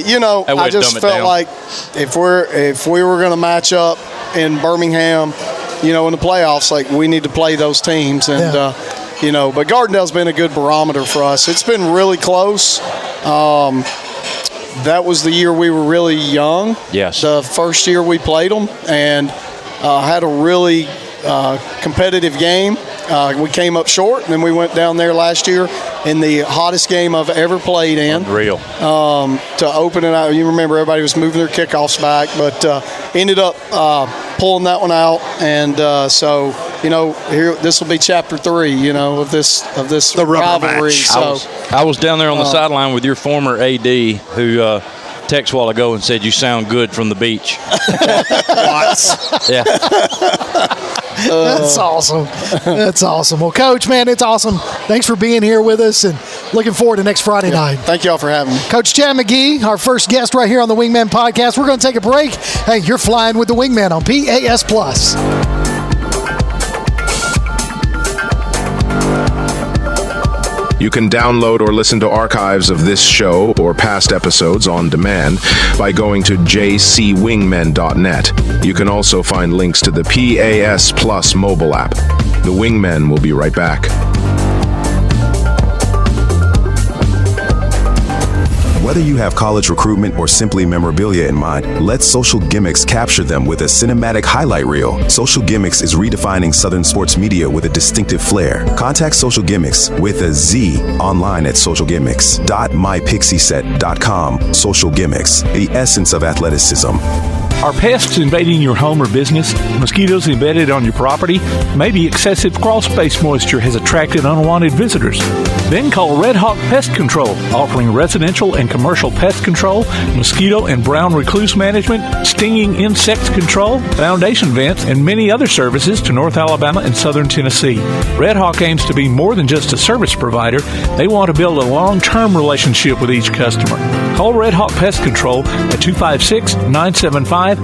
just felt like if we were going to match up in Birmingham, in the playoffs, like we need to play those teams, and but Gardendale's been a good barometer for us. It's been really close. That was the year we were really young. Yes. The first year we played them, and had a really competitive game. We came up short, and then we went down there last year in the hottest game I've ever played in. Unreal. To open it out. You remember everybody was moving their kickoffs back, but ended up pulling that one out. And here this will be chapter 3, of this the rivalry. So I was down there on the sideline with your former AD who texted a while ago and said you sound good from the beach. Yeah. That's awesome. That's awesome. Well, Coach, man, it's awesome. Thanks for being here with us, and looking forward to next Friday night. Thank you all for having me. Coach Chad McGehee, our first guest right here on the Wingman Podcast. We're going to take a break. Hey, you're flying with the Wingman on PAS Plus. You can download or listen to archives of this show or past episodes on demand by going to jcwingmen.net. You can also find links to the PAS Plus mobile app. The Wingmen will be right back. Whether you have college recruitment or simply memorabilia in mind, let Social Gimmicks capture them with a cinematic highlight reel. Social Gimmicks is redefining Southern sports media with a distinctive flair. Contact Social Gimmicks with a Z online at socialgimmicks.mypixieset.com. Social Gimmicks, the essence of athleticism. Are pests invading your home or business? Mosquitoes embedded on your property? Maybe excessive crawl space moisture has attracted unwanted visitors. Then call Red Hawk Pest Control, offering residential and commercial pest control, mosquito and brown recluse management, stinging insect control, foundation vents, and many other services to North Alabama and Southern Tennessee. Red Hawk aims to be more than just a service provider. They want to build a long-term relationship with each customer. Call Red Hawk Pest Control at 256-975-8817.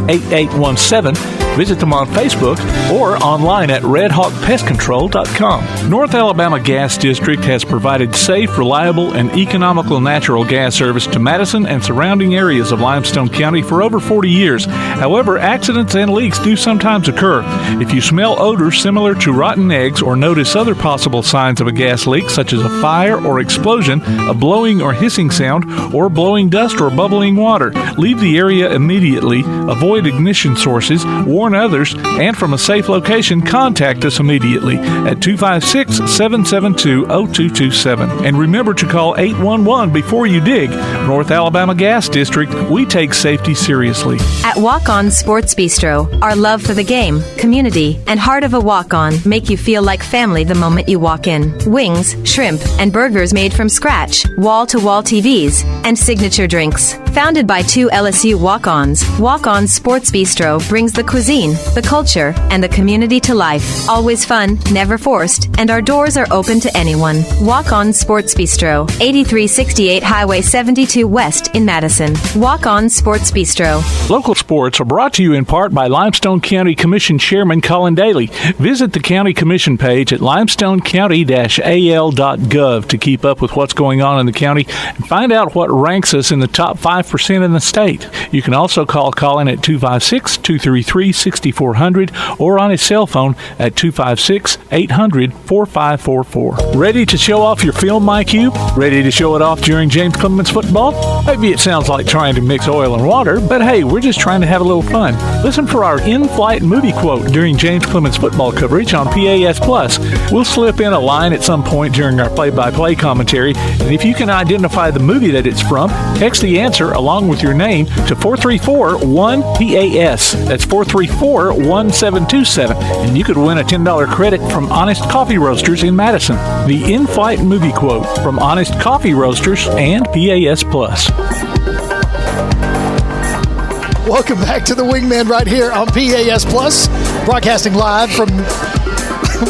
Visit them on Facebook or online at redhawkpestcontrol.com. North Alabama Gas District has provided safe, reliable, and economical natural gas service to Madison and surrounding areas of Limestone County for over 40 years. However, accidents and leaks do sometimes occur. If you smell odors similar to rotten eggs or notice other possible signs of a gas leak, such as a fire or explosion, a blowing or hissing sound, or blowing dust or bubbling water, leave the area immediately, avoid ignition sources, warn others, and from a safe location, contact us immediately at 256-772-0227. And remember to call 811 before you dig. North Alabama Gas District, we take safety seriously. At Walk-On Sports Bistreaux, our love for the game, community, and heart of a walk-on make you feel like family the moment you walk in. Wings, shrimp, and burgers made from scratch, wall-to-wall TVs, and signature drinks. Founded by two LSU walk-ons, Walk-On Sports Bistreaux brings the cuisine, the culture, and the community to life. Always fun, never forced, and our doors are open to anyone. Walk-On Sports Bistreaux, 8368 Highway 72 West in Madison. Walk-On Sports Bistreaux. Local sports are brought to you in part by Limestone County Commission Chairman Colin Daly. Visit the County Commission page at limestonecounty-al.gov to keep up with what's going on in the county and find out what ranks us in the top 5% in the state. You can also call Colin at 256-233-6400 or on his cell phone at 256-800-4544. Ready to show off your film IQ? Ready to show it off during James Clemens football? Maybe it sounds like trying to mix oil and water, but hey, we're just trying to have a little fun. Listen for our in-flight movie quote during James Clemens football coverage on PAS Plus. We'll slip in a line at some point during our play-by-play commentary, and if you can identify the movie that it's from, text the answer along with your name to 434-1-PAS. That's 434-1727, and you could win a $10 credit from Honest Coffee Roasters in Madison. The in-flight movie quote from Honest Coffee Roasters and PAS Plus. Welcome back to the Wingmen right here on PAS Plus, broadcasting live from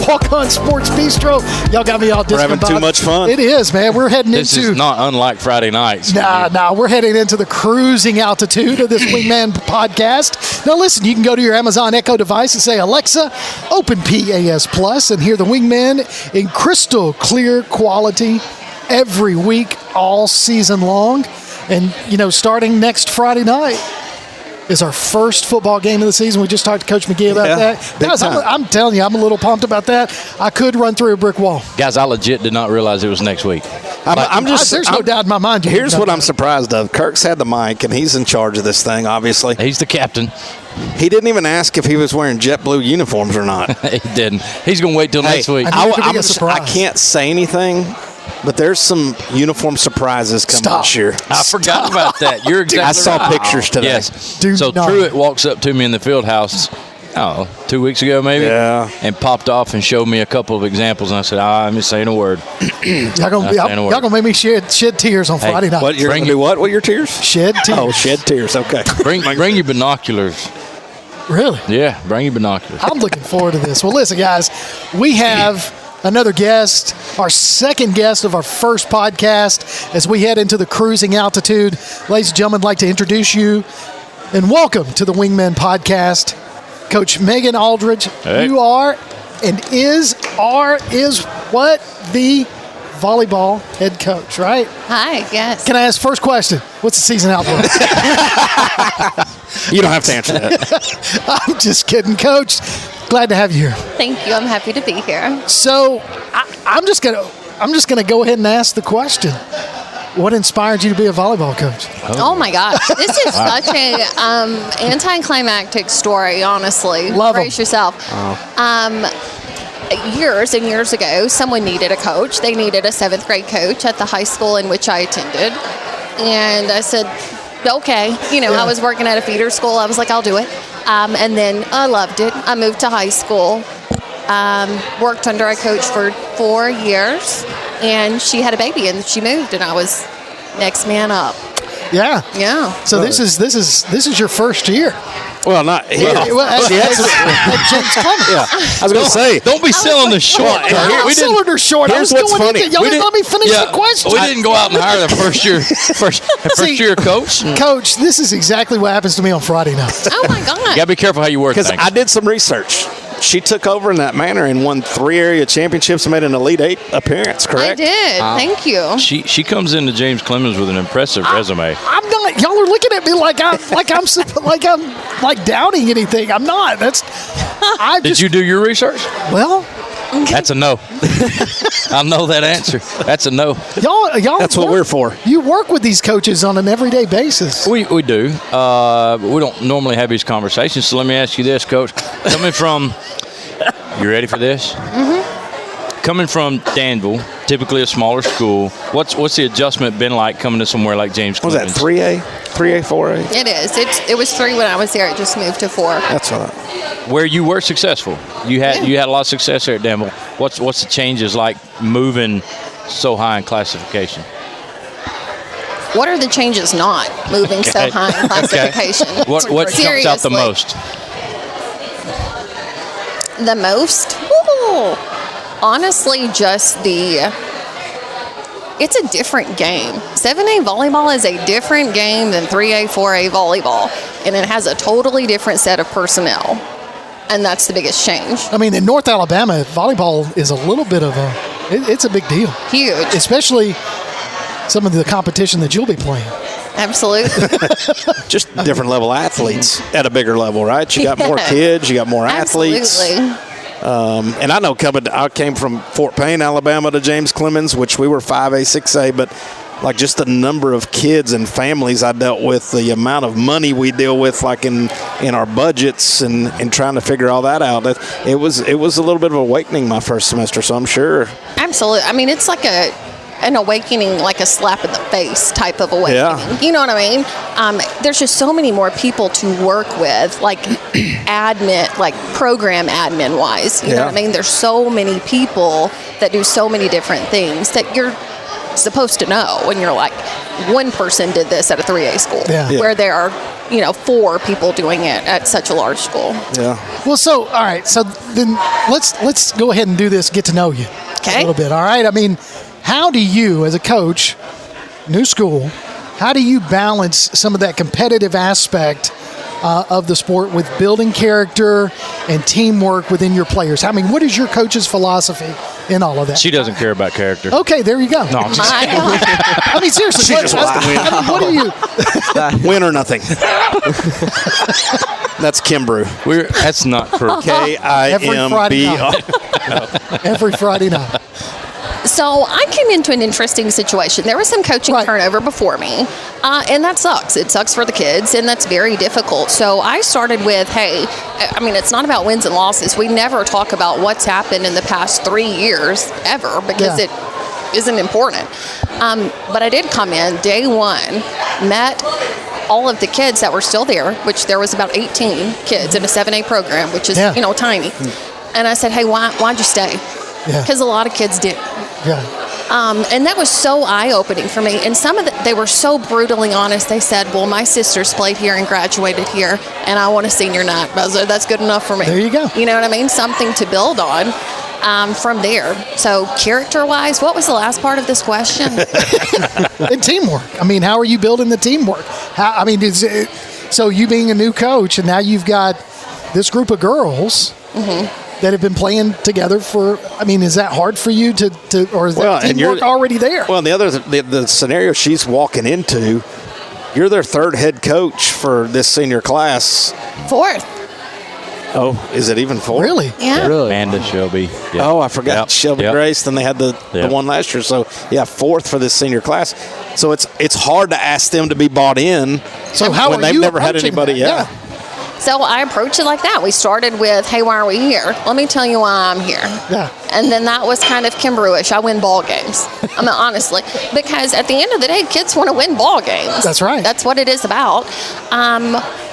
Walk-On Sports Bistro. Y'all got me all We're having too much fun. It is, man. We're heading This is not unlike Friday nights. Nah. We're heading into the cruising altitude of this Wingman podcast. Now, listen, you can go to your Amazon Echo device and say, Alexa, open PAS Plus, and hear the Wingman in crystal clear quality every week, all season long. And, starting next Friday night is our first football game of the season. We just talked to Coach McGehee about that. Guys, I'm telling you, I'm a little pumped about that. I could run through a brick wall. Guys, I legit did not realize it was next week. There's no doubt in my mind. Here's what I'm surprised of. Kirk's had the mic, and he's in charge of this thing, obviously. He's the captain. He didn't even ask if he was wearing JetBlue uniforms or not. He didn't. He's going to wait till next week. I can't say anything, but there's some uniform surprises coming this year. I forgot about that. You're exactly I saw pictures today. Yes. Truett walks up to me in the field house, 2 weeks ago maybe, and popped off and showed me a couple of examples, and I said, I'm just saying a word. Y'all gonna make me shed tears on Friday night. What, you're going to do what? What are your tears? Shed tears. Oh, shed tears. Okay. Bring your binoculars. Really? Yeah, bring your binoculars. I'm looking forward to this. Well, listen, guys, we have another guest, our second guest of our first podcast as we head into the cruising altitude. Ladies and gentlemen, I'd like to introduce you and welcome to the Wingmen podcast, Coach Megan Aldridge. Hey. You are and is what? The volleyball head coach, right? Hi, yes. Can I ask first question? What's the season outlook? You don't have to answer that. I'm just kidding, Coach. Glad to have you here. Thank you. I'm happy to be here. So I'm just gonna go ahead and ask the question. What inspired you to be a volleyball coach? Oh my gosh, this is such a anticlimactic story. Honestly, brace yourself. Years and years ago, someone needed a coach. They needed a 7th grade coach at the high school in which I attended, and I said, okay. I was working at a feeder school. I was like, I'll do it. And then I loved it. I moved to high school, worked under a coach for 4 years, and she had a baby, and she moved, and I was next man up. Yeah. Yeah. So this is your first year. Well, not here. At James Clemens. Yeah. I was going to say. Don't be selling the short. I'm selling her short. Here's what's funny. Y'all didn't let me finish the question. We didn't go out and hire the first year coach. Coach, this is exactly what happens to me on Friday nights. Oh, my God. You got to be careful how you work things. Because I did some research. She took over in that manner and won 3 area championships and made an Elite 8 appearance, correct? I did. Thank you. She comes into James Clemens with an impressive resume. I'm not. Y'all are looking at me like I'm doubting anything. I'm not. Did you do your research? Well, that's a no. I know that answer. That's a no. Y'all. That's what we're for. You work with these coaches on an everyday basis. We do. We don't normally have these conversations. So let me ask you this, Coach. Coming from, you ready for this? Mm-hmm. Coming from Danville, typically a smaller school, what's the adjustment been like coming to somewhere like James Clemens? Was that 3A, 4A? It is. It was 3 when I was there. It just moved to 4. That's what Where you were successful. You had a lot of success there at Danville. What's the changes like moving so high in classification? What are the changes not moving so high in classification? What comes out the most? The most? Ooh. Honestly, just it's a different game. 7A volleyball is a different game than 3A, 4A volleyball, and it has a totally different set of personnel, and that's the biggest change. I mean, in North Alabama, volleyball is a little bit of it's a big deal. Huge. Especially some of the competition that you'll be playing. Absolutely. Just different level athletes at a bigger level, right? You got more kids, you got more athletes. Absolutely. And I know I came from Fort Payne, Alabama to James Clemens, which we were 5A, 6A, but like just the number of kids and families I dealt with, the amount of money we deal with, like in our budgets and trying to figure all that out. It was a little bit of awakening my first semester, so I'm sure. Absolutely. I mean, it's like an awakening, like a slap in the face type of awakening. Yeah. You know what I mean? There's just so many more people to work with, like admin, like program admin wise. You know what I mean? There's so many people that do so many different things that you're supposed to know when you're like, one person did this at a 3A school, where there are 4 people doing it at such a large school. Yeah. Well, so all right, so then let's go ahead and do this. Get to know you a little bit. All right. I mean, how do you, as a coach, new school, how do you balance some of that competitive aspect of the sport with building character and teamwork within your players? I mean, what is your coach's philosophy in all of that? She doesn't care about character. Okay, there you go. No, I'm just kidding. I mean, seriously. She just wants to win. What do you... Win or nothing. That's Kimbrew. That's not correct. K-I-M-B-R. Every Friday night. So I came into an interesting situation. There was some coaching turnover before me, and that sucks. It sucks for the kids, and that's very difficult. So I started with, hey, I mean, it's not about wins and losses. We never talk about what's happened in the past 3 years ever because it isn't important. But I did come in day one, met all of the kids that were still there, which there was about 18 kids in a 7A program, which is, tiny. And I said, hey, why'd you stay? Because a lot of kids didn't. And that was so eye-opening for me. And they were so brutally honest. They said, well, my sisters played here and graduated here, and I want a senior night. I said, that's good enough for me. There you go. You know what I mean? Something to build on from there. So character-wise, what was the last part of this question? And teamwork. I mean, how are you building the teamwork? So you being a new coach, and now you've got this group of girls that have been playing together for, I mean, is that hard for you to or is that teamwork already there? Well, the scenario she's walking into, you're their 3rd head coach for this senior class. 4th. Oh, is it even 4? Really? Yeah. Really? Amanda Shelby. Yep. Oh, I forgot Shelby Grace. Then they had the one last year. So, 4th for this senior class. So it's hard to ask them to be bought in. So how when are they've you never had anybody? that? So I approached it like that. We started with, hey, why are we here? Let me tell you why I'm here. Yeah. And then that was kind of Kimbrewish. I win ball games. I mean, honestly. Because at the end of the day, kids want to win ball games. That's right. That's what it is about.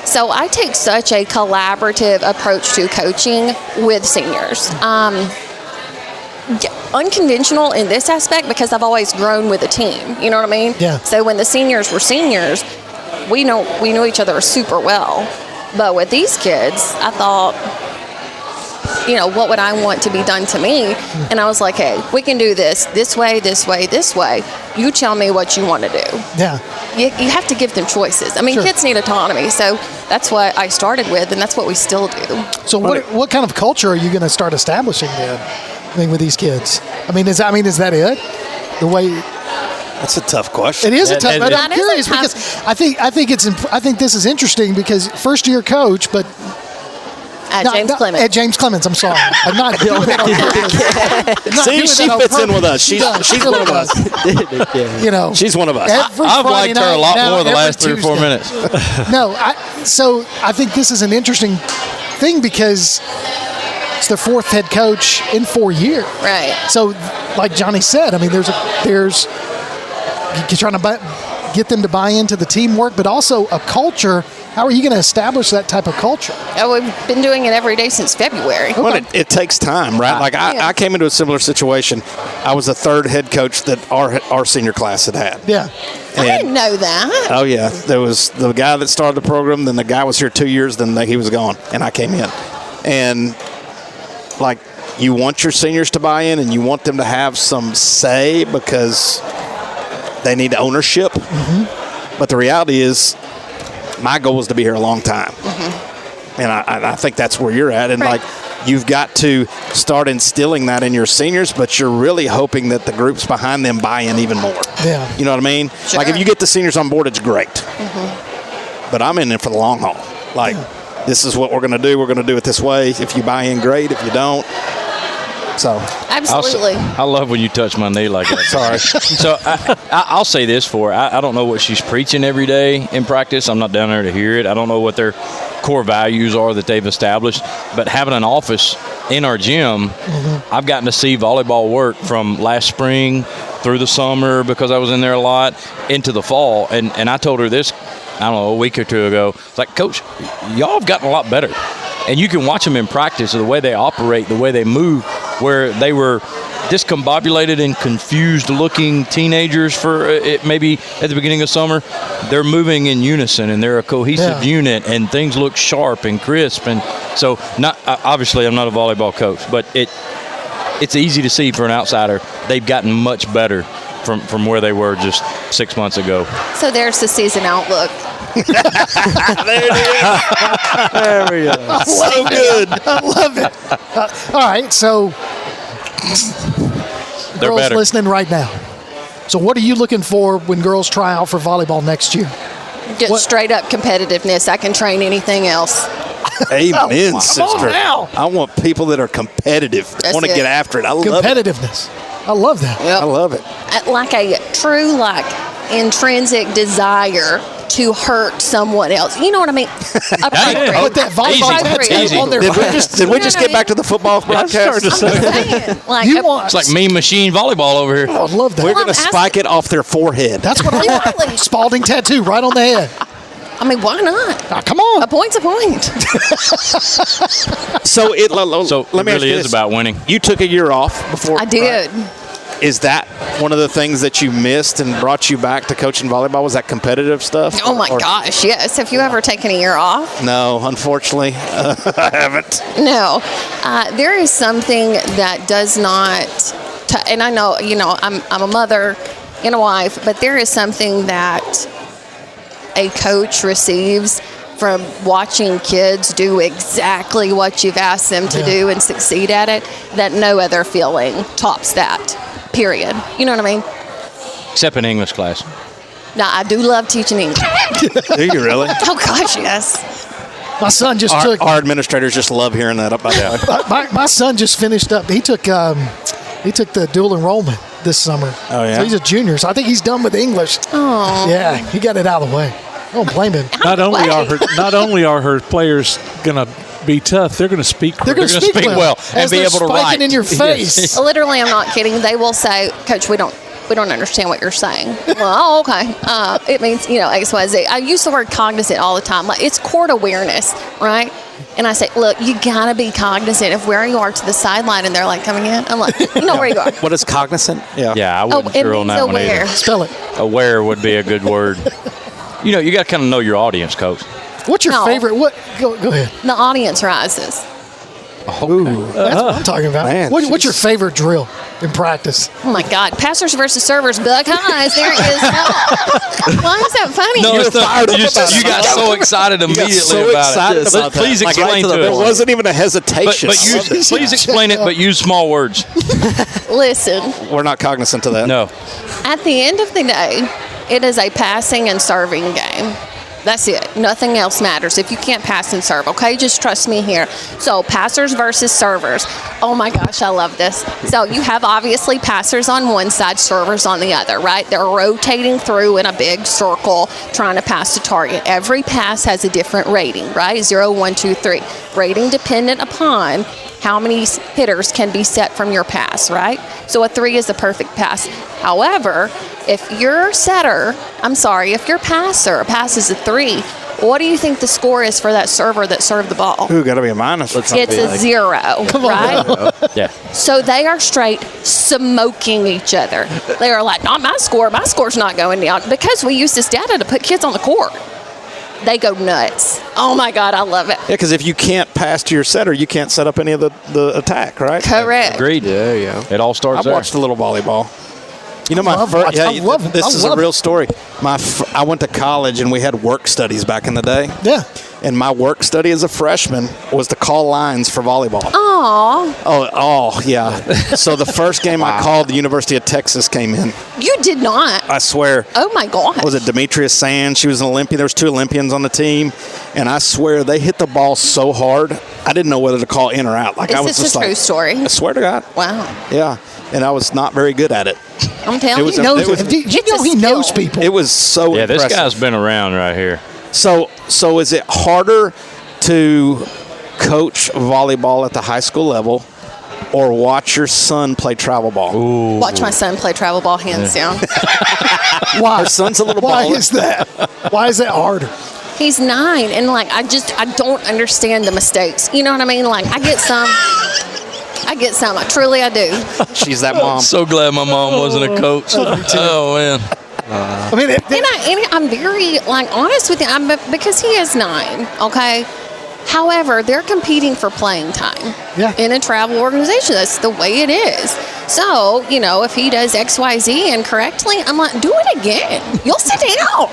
So I take such a collaborative approach to coaching with seniors. Unconventional in this aspect because I've always grown with a team. You know what I mean? Yeah. So when the seniors were seniors, we knew each other super well. But with these kids, I thought, what would I want to be done to me? And I was like, hey, we can do this way, this way, this way. You tell me what you want to do. Yeah. You have to give them choices. I mean, Sure. Kids need autonomy. So that's what I started with, and that's what we still do. So what kind of culture are you going to start establishing then? I mean, with these kids? Is that it? The way... That's a tough question. It is a tough. But That I'm is a curious tough- because I think this is interesting because first year coach, but James Clemens. At James Clemens, I'm sorry. I'm not doing that on purpose. See, she fits in with us. She's one of us. She's one of us. I've liked her a lot more the last 3 or 4 minutes. No, so I think this is an interesting thing because it's their 4th head coach in 4 years. Right. So, like Johnny said, there's you're trying to get them to buy into the teamwork, but also a culture. How are you going to establish that type of culture? Oh, we've been doing it every day since February. Well, it takes time, right? Like I came into a similar situation. I was the 3rd head coach that our senior class had. Yeah. I didn't know that. Oh, yeah. There was the guy that started the program, then the guy was here 2 years, then he was gone, and I came in. And, like, you want your seniors to buy in and you want them to have some say because they need ownership. Mm-hmm. But the reality is my goal is to be here a long time. Mm-hmm. And I think that's where you're at. And, right. You've got to start instilling that in your seniors, but you're really hoping that the groups behind them buy in even more. Yeah. You know what I mean? Sure. Like, if you get the seniors on board, it's great. Mm-hmm. But I'm in it for the long haul. Like, this is what we're going to do. We're going to do it this way. If you buy in, great. If you don't, so. Absolutely. I love when you touch my knee like that. Sorry. So I'll say this for her. I don't know what she's preaching every day in practice. I'm not down there to hear it. I don't know what their core values are that they've established. But having an office in our gym, I've gotten to see volleyball work from last spring through the summer because I was in there a lot into the fall. And I told her this, I don't know, a week or two ago. It's like, Coach, y'all have gotten a lot better. And you can watch them in practice, the way they operate, the way they move, where they were discombobulated and confused-looking teenagers for maybe at the beginning of summer. They're moving in unison, and they're a cohesive unit, and things look sharp and crisp. And so, obviously, I'm not a volleyball coach, but it's easy to see for an outsider. They've gotten much better from where they were just 6 months ago. So there's the season outlook. There it is. There we go. So good. I love it. All right, so They're girls better. listening right now. So what are you looking for when girls try out for volleyball next year? Just straight up competitiveness. I can train anything else. Amen, sister. Come on now. I want people that are competitive, that That's want to it. get after it. I love it. Competitiveness. I love that. Yep. I love it. Like a true, intrinsic desire to hurt someone else. You know what I mean? Appropriate. Put that volleyball Appropriate. tattoo on their Did we just get back to the football broadcast? You want? It's like Mean Machine volleyball over here. I love that. We're going to spike it off their forehead. That's what I want. Literally. Spalding tattoo right on the head. I mean, why not? Come on. A point's a point. So It let me ask really you is this. about winning. You took a year off before. I did. Is that one of the things that you missed and brought you back to coaching volleyball? Was that competitive stuff? Oh, my Or- gosh, yes. Have you ever taken a year off? No, unfortunately, I haven't. No. There is something that does not, and I know, I'm a mother and a wife, but there is something that a coach receives from watching kids do exactly what you've asked them to do and succeed at it, that no other feeling tops that, period. You know what I mean? Except in English class. Now, I do love teaching English. Do you really? Oh, gosh, yes. My son just took. Our administrators just love hearing that up by the My son just finished up. He took the dual enrollment this summer. Oh, yeah? So he's a junior. So I think he's done with English. Oh. Yeah, he got it out of the way. I don't blame him. Not only are her players going to be tough, they're going to speak. They're going to speak well and be able to write in your face. Yes. Literally, I'm not kidding. They will say, "Coach, we don't understand what you're saying." Well, okay. It means, X, Y, Z. I use the word cognizant all the time. Like, it's court awareness, right? And I say, look, you got to be cognizant of where you are to the sideline. And they're like, coming in. I'm like, you know where you are. What is cognizant? Yeah, I wouldn't it sure on means that one aware. either. Spell it. Aware would be a good word. You got to kind of know your audience, Coach. What's your favorite? Go ahead. The audience rises. That's what I'm talking about. Man, what's your favorite drill in practice? Oh, my God. Passers versus servers. Buckeyes. There it is. Why is that funny? No, you got so excited immediately about it. But please explain to us. There wasn't even a hesitation. But please explain it, but use small words. Listen. We're not cognizant of that. No. At the end of the day, it is a passing and serving game. That's it. Nothing else matters if you can't pass and serve, okay? Just trust me here. So, passers versus servers. Oh, my gosh, I love this. So, you have obviously passers on one side, servers on the other, right? They're rotating through in a big circle trying to pass the target. Every pass has a different rating, right? 0, 1, 2, 3. Rating dependent upon how many hitters can be set from your pass, right? So a 3 is the perfect pass. However, if your passer passes a 3, what do you think the score is for that server that served the ball? Got to be a minus. It's a 0, right? Yeah. So they are straight smoking each other. They are like, not my score. My score's not going down. Because we use this data to put kids on the court. They go nuts. Oh, my God, I love it. Yeah, because if you can't pass to your setter, you can't set up any of the attack, right? Correct. Agreed. Yeah. It all starts there. I watched a little volleyball. This is a real story. I went to college and we had work studies back in the day. Yeah. And my work study as a freshman was to call lines for volleyball. Aww. Oh, yeah. So the first game I called, the University of Texas came in. You did not. I swear. Oh, my God. Was it Demetrius Sands? She was an Olympian. There was 2 Olympians on the team. And I swear they hit the ball so hard, I didn't know whether to call in or out. Is this a true story? I swear to God. Wow. Yeah. And I was not very good at it. I'm telling you. He knows people. It was so impressive. This guy's been around right here. So is it harder to coach volleyball at the high school level or watch your son play travel ball? Ooh. Watch my son play travel ball, hands down. Why? Our son's a little Why baller. is that? Why is that harder? He's 9, and I don't understand the mistakes. You know what I mean? Like, I get some. Truly, I do. She's that mom. So glad my mom wasn't a coach. Oh, man. I'm very honest with you, because he is 9. Okay. However, they're competing for playing time in a travel organization. That's the way it is. So, if he does X, Y, Z incorrectly, I'm like, do it again. You'll sit down.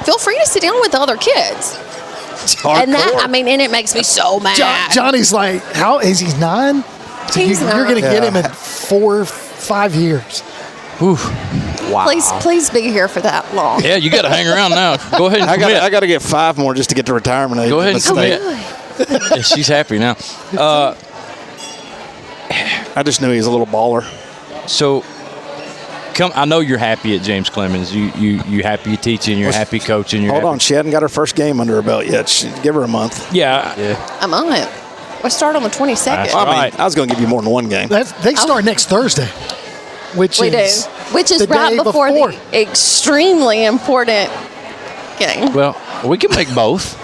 Feel free to sit down with the other kids. And and it makes me so mad. Johnny's like, how is he 9? So you're going to get him in 4, 5 years. Oof. Wow. Please be here for that long. Yeah, you got to hang around now. Go ahead and commit. I got to get 5 more just to get to retirement age. Go ahead and commit. Really? Yeah, she's happy now. I just knew he was a little baller. So, I know you're happy at James Clemens. You happy teaching. You're happy coaching. Hold on, she hadn't got her first game under her belt yet. Give her a month. Yeah. I'm on it. We start on the 22nd. That's right. I was going to give you more than one game. They start next Thursday, which is right before the extremely important game. Well, we can make both.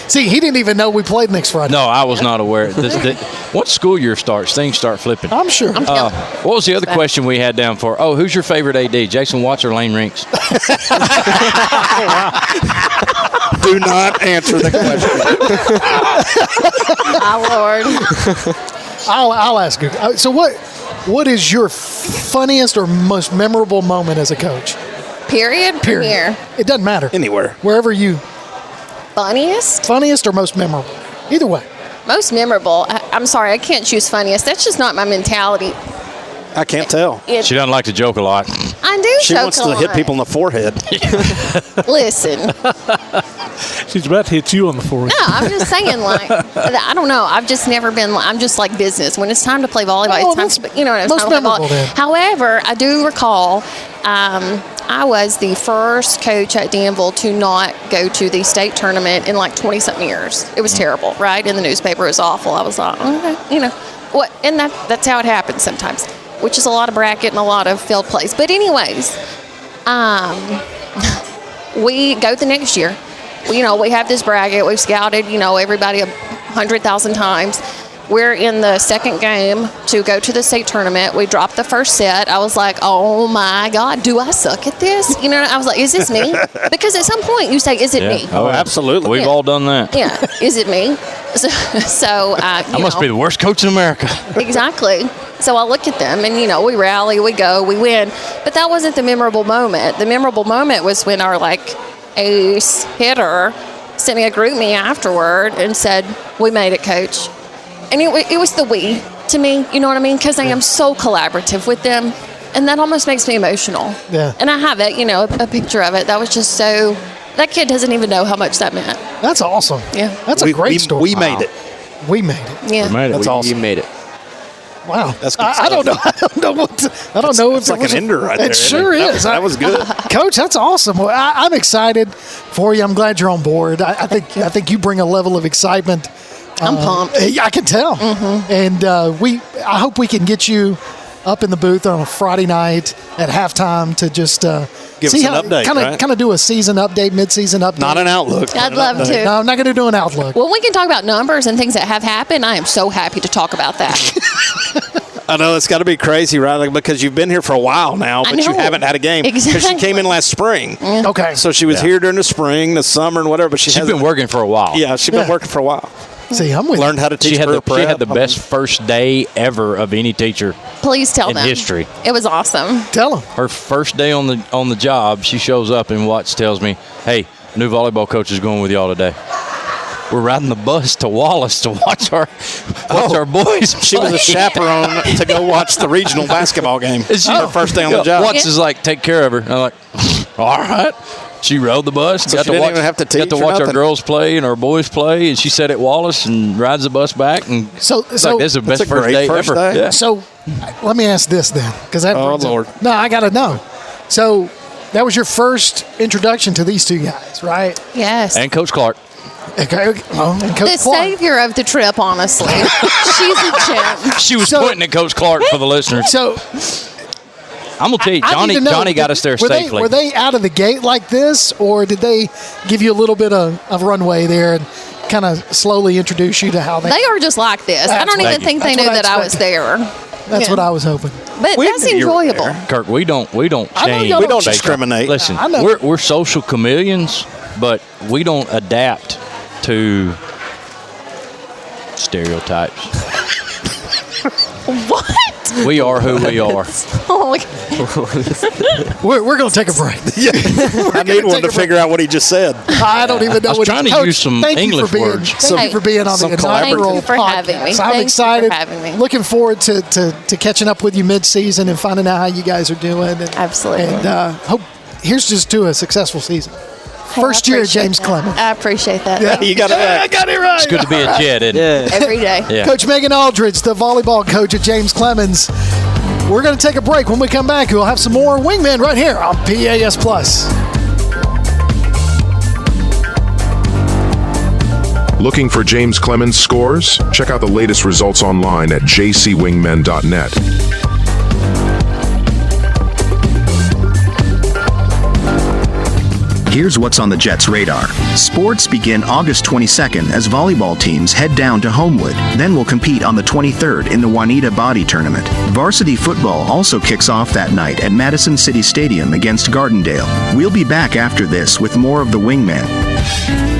See, he didn't even know we played next Friday. No, I was not aware. Once school year starts, things start flipping. I'm sure. What was the other question we had down for? Oh, who's your favorite AD? Jason Watts or Lane Rinks? Do not answer the question. My Lord. I'll ask you. So what is your funniest or most memorable moment as a coach? Period. Here. It doesn't matter. Anywhere. Wherever you. Funniest or most memorable? Either way. Most memorable. I'm sorry, I can't choose funniest. That's just not my mentality. I can't tell. She doesn't like to joke a lot. I do She joke wants a to lot. hit people in the forehead. Listen. She's about to hit you on the forehead. No, I'm just saying, I don't know. I've just never been, I'm just like business. When it's time to play volleyball, it's time to play volleyball. Then. However, I do recall I was the first coach at Danville to not go to the state tournament in like 20-something years. It was terrible, right? In the newspaper, it was awful. I was like, okay, what? And that's how it happens sometimes, which is a lot of bracket and a lot of field plays. But anyways, we go the next year. We have this bracket. We've scouted, everybody 100,000 times. We're in the second game to go to the state tournament. We dropped the first set. I was like, oh my God, do I suck at this? I was like, is this me? Because at some point you say, is it me? Oh, absolutely. We've all done that. Yeah. Is it me? So I must be the worst coach in America. Exactly. So I look at them and, we rally, we go, we win. But that wasn't the memorable moment. The memorable moment was when our, ace hitter sent me a group me afterward and said, we made it, coach. And it was the we to me, you know what I mean? Because I am so collaborative with them. And that almost makes me emotional. Yeah. And I have it, a picture of it. That was just so, that kid doesn't even know how much that meant. That's awesome. Yeah. That's a great story. We made it. We made it. Yeah. We made it. That's awesome. You made it. Wow. That's good I don't know. I don't know what I don't know if it's like an ender right there. It sure is. That was good. Coach, that's awesome. Well, I'm excited for you. I'm glad you're on board. I think you bring a level of excitement. I'm pumped. I can tell. Mm-hmm. And I hope we can get you up in the booth on a Friday night at halftime to just give see us an update, kind of do a season update, mid-season update. Not an outlook. I'd love to. No, I'm not going to do an outlook. Well, we can talk about numbers and things that have happened. I am so happy to talk about that. I know it's got to be crazy, right? Because you've been here for a while now, but you haven't had a game. Exactly. Because she came in last spring. Yeah. Okay. So she was here during the spring, the summer, and whatever. But she's been working for a while. Yeah, she's been working for a while. See, I'm with Learned how to teach she had the prep. best first day ever of any teacher. Please tell in them. history. It was awesome. Tell them. Her first day on the job, she shows up and tells me, "Hey, new volleyball coach is going with y'all today. We're riding the bus to Wallace to watch our boys." She was a chaperone to go watch the regional basketball game. It's her first day on the job. Watts is like, take care of her. And I'm like, all right. She rode the bus. So got to watch our girls play and our boys play. And she sat at Wallace and rides the bus back. And so this is the best first day ever. Yeah. So let me ask this then, because that. Oh Lord. No, I got to know. So that was your first introduction to these two guys, right? Yes. And Coach Clark. Okay. And Coach The Clark. savior of the trip, honestly. She's a gem. She was pointing at Coach Clark for the listeners. So I'm going to tell you, Johnny got us there safely. Were they out of the gate like this, or did they give you a little bit of runway there and kind of slowly introduce you to how they are just like this. I don't even think they knew that I was there. That's what I was hoping. But that's enjoyable. Kirk, we don't change. We don't discriminate. Listen, we're social chameleons, but we don't adapt to stereotypes. What? We are who we are. Oh, we're going to take a break. I need one to figure out what he just said. I don't even know I was what trying to Coach, use some thank English you for words. Thank you for being on the inaugural Thank you for having me. podcast. I'm Thank excited. you for having me. Looking forward to catching up with you mid-season and finding out how you guys are doing. And, Absolutely. And here's just to a successful season. First year, James Clemens. I appreciate that. Yeah. You got it right. I got it right. It's good to be a Jet, isn't it? Every day. Yeah. Coach Coach Megan Aldridge, the volleyball coach at James Clemens. We're going to take a break. When we come back, we'll have some more Wingmen right here on PAS Plus. Looking for James Clemens scores? Check out the latest results online at jcwingmen.net. Here's what's on the Jets' radar. Sports begin August 22nd as volleyball teams head down to Homewood, then will compete on the 23rd in the Juanita Body Tournament. Varsity football also kicks off that night at Madison City Stadium against Gardendale. We'll be back after this with more of the Wingmen.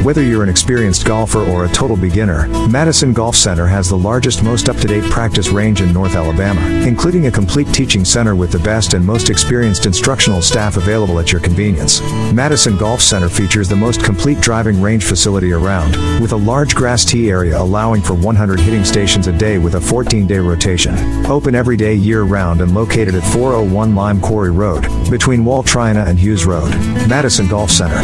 Whether you're an experienced golfer or a total beginner, Madison Golf Center has the largest, most up-to-date practice range in North Alabama, including a complete teaching center with the best and most experienced instructional staff available at your convenience. Madison Golf Center features the most complete driving range facility around, with a large grass tee area allowing for 100 hitting stations a day with a 14-day rotation. Open every day year-round and located at 401 Lime Quarry Road, between Wall Trina and Hughes Road. Madison Golf Center.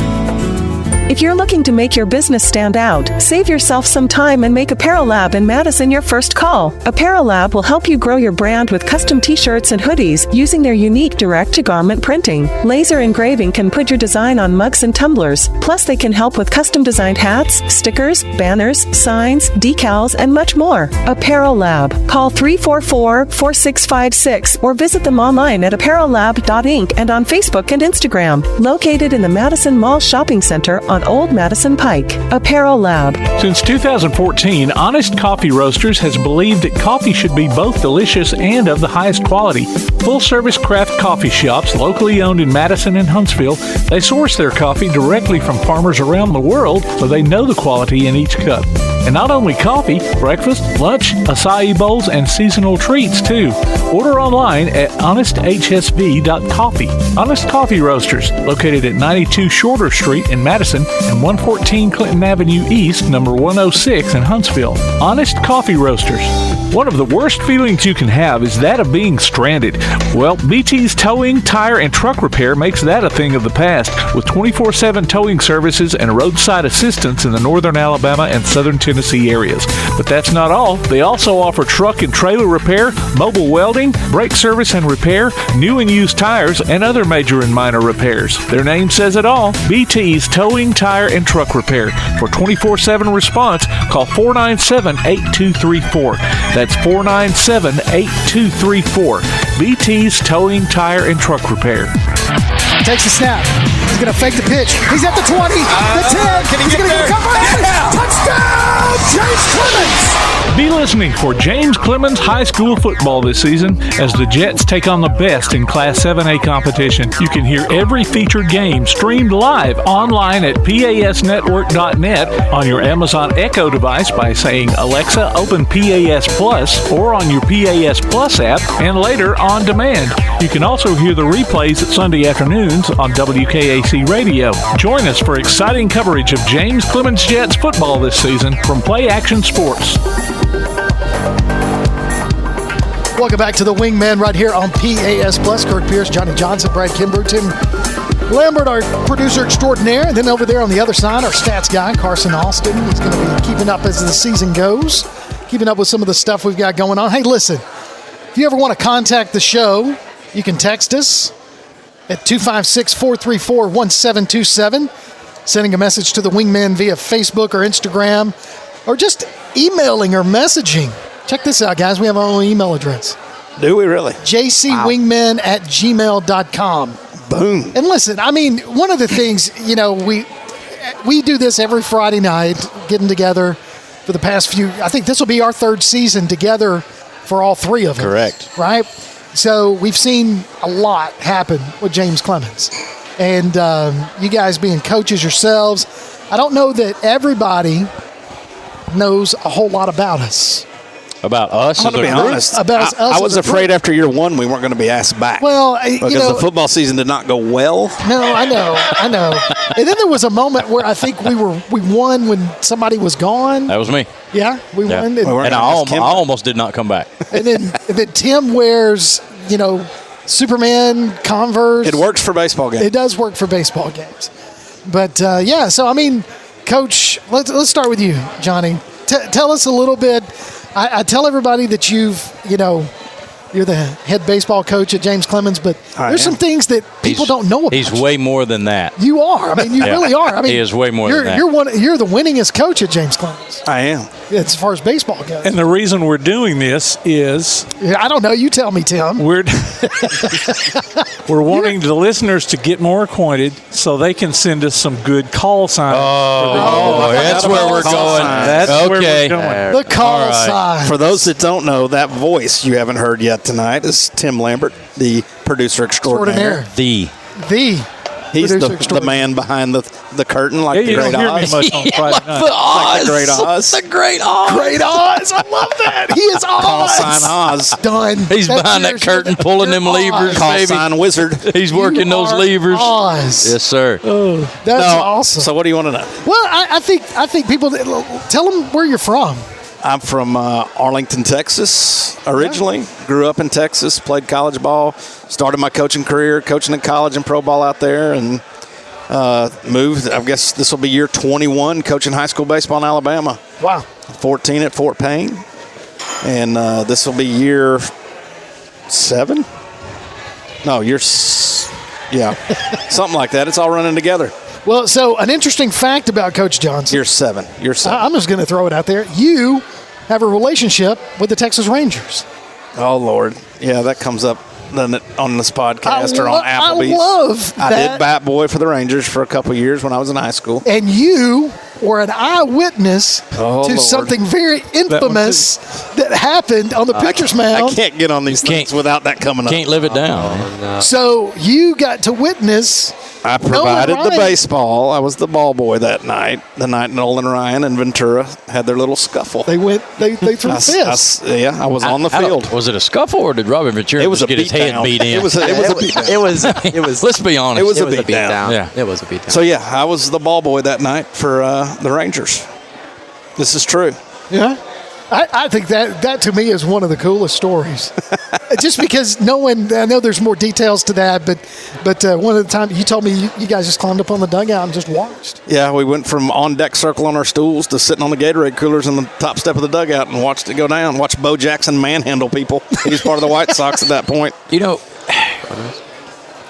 If you're looking to make your business stand out, save yourself some time and make Apparel Lab in Madison your first call. Apparel Lab will help you grow your brand with custom t-shirts and hoodies using their unique direct-to-garment printing. Laser engraving can put your design on mugs and tumblers. Plus, they can help with custom-designed hats, stickers, banners, signs, decals, and much more. Apparel Lab. Call 344-4656 or visit them online at apparellab.inc and on Facebook and Instagram. Located in the Madison Mall Shopping Center on Old Madison Pike. Apparel Lab. Since 2014, Honest Coffee Roasters has believed that coffee should be both delicious and of the highest quality. Full-service craft coffee shops locally owned in Madison and Huntsville, they source their coffee directly from farmers around the world, so they know the quality in each cup. And not only coffee, breakfast, lunch, acai bowls, and seasonal treats, too. Order online at honesthsv.coffee. Honest Coffee Roasters, located at 92 Shorter Street in Madison and 114 Clinton Avenue East, number 106 in Huntsville. Honest Coffee Roasters. One of the worst feelings you can have is that of being stranded. Well, BT's Towing, Tire, and Truck Repair makes that a thing of the past, with 24/7 towing services and roadside assistance in the northern Alabama and southern Tennessee areas. But that's not all. They also offer truck and trailer repair, mobile welding, brake service and repair, new and used tires, and other major and minor repairs. Their name says it all. BT's Towing, Tire, and Truck Repair. For 24/7 response, call 497-8234. That's 497-8234. BT's Towing, Tire, and Truck Repair. Takes a snap. He's going to fake the pitch. He's at the 20, the 10. He's going to get a cover. Touchdown, James Clemens! Be listening for James Clemens High School football this season as the Jets take on the best in Class 7A competition. You can hear every featured game streamed live online at pasnetwork.net, on your Amazon Echo device by saying, Alexa, open PAS Plus, or on your PAS Plus app, and later on demand. You can also hear the replays at Sunday afternoons on WKAC Radio. Join us for exciting coverage of James Clemens Jets football this season from Play Action Sports. Welcome back to the Wingmen right here on PAS Plus. Kirk Pierce, Johnny Johnson, Brad Kimbrough, Tim Lambert, our producer extraordinaire. And then over there on the other side, our stats guy, Carson Austin. He's going to be keeping up as the season goes, keeping up with some of the stuff we've got going on. Hey, listen, if you ever want to contact the show, you can text us at 256-434-1727, sending a message to the Wingmen via Facebook or Instagram, or just emailing or messaging. Check this out, guys. We have our own email address. Do we really? jcwingmen@gmail.com. Boom. And listen, I mean, one of the things, you know, we do this every Friday night, getting together for the past few. I think this will be our third season together for all three of us. Correct. Right? So we've seen a lot happen with James Clemens. And you guys being coaches yourselves, I don't know that everybody knows a whole lot about us. About us? I'm going to be honest. About us I was afraid after year one we weren't going to be asked back. Well, because the football season did not go well. No, I know. And then there was a moment where I think we won when somebody was gone. That was me. Yeah, we won. And I almost did not come back. And then Tim wears, Superman, Converse. It works for baseball games. It does work for baseball games. But, so, I mean, Coach, let's start with you, Johnny. Tell us a little bit. I tell everybody that you're the head baseball coach at James Clemens, but there's some things that people don't know about. He's way more than that. You are. I mean, you really are. I mean, he is way more than that. You're the winningest coach at James Clemens. I am. As far as baseball goes. And the reason we're doing this is... I don't know. You tell me, Tim. We're wanting the listeners to get more acquainted so they can send us some good call signs. That's where we're going. That's where we're going. The call sign. For those that don't know, that voice you haven't heard yet tonight is Tim Lambert, the producer extraordinaire. He's the man behind the curtain, like the Great Oz. The Great Oz. The Great Oz. Great Oz. I love that. He is Oz. Call sign Oz. Done. He's behind that curtain pulling them levers, Call baby. sign Wizard. He's working those levers. Oz. Yes, sir. Oh, that's awesome. So what do you want to know? Well, I think people, tell them where you're from. I'm from Arlington, Texas, originally. Grew up in Texas, played college ball, started my coaching career, coaching in college and pro ball out there, and moved. I guess this will be year 21 coaching high school baseball in Alabama. Wow. 14 at Fort Payne. And this will be year 7? No, something like that. It's all running together. Well, so an interesting fact about Coach Johnson. Year 7. I'm just going to throw it out there. You have a relationship with the Texas Rangers. Oh, Lord. Yeah, that comes up on this podcast or on Applebee's. I love that. I did bat boy for the Rangers for a couple of years when I was in high school. And you were an eyewitness to something very infamous that happened on the pitcher's mound. I can't get on these things without that coming up. Can't live it down. No. So you got to witness. I provided the baseball. I was the ball boy that night. The night Nolan Ryan and Ventura had their little scuffle. They threw fists. I was on the field. Was it a scuffle or did Robin Ventura get his head beat in? It was a beat down. It was. Let's be honest. It was a beat down. Yeah, it was a beat down. So I was the ball boy that night for the Rangers. This is true. Yeah. I think that to me is one of the coolest stories. Just because I know there's more details to that, but one of the times you told me you guys just climbed up on the dugout and just watched. Yeah, we went from on-deck circle on our stools to sitting on the Gatorade coolers on the top step of the dugout and watched it go down. Watched Bo Jackson manhandle people. He was part of the White Sox at that point.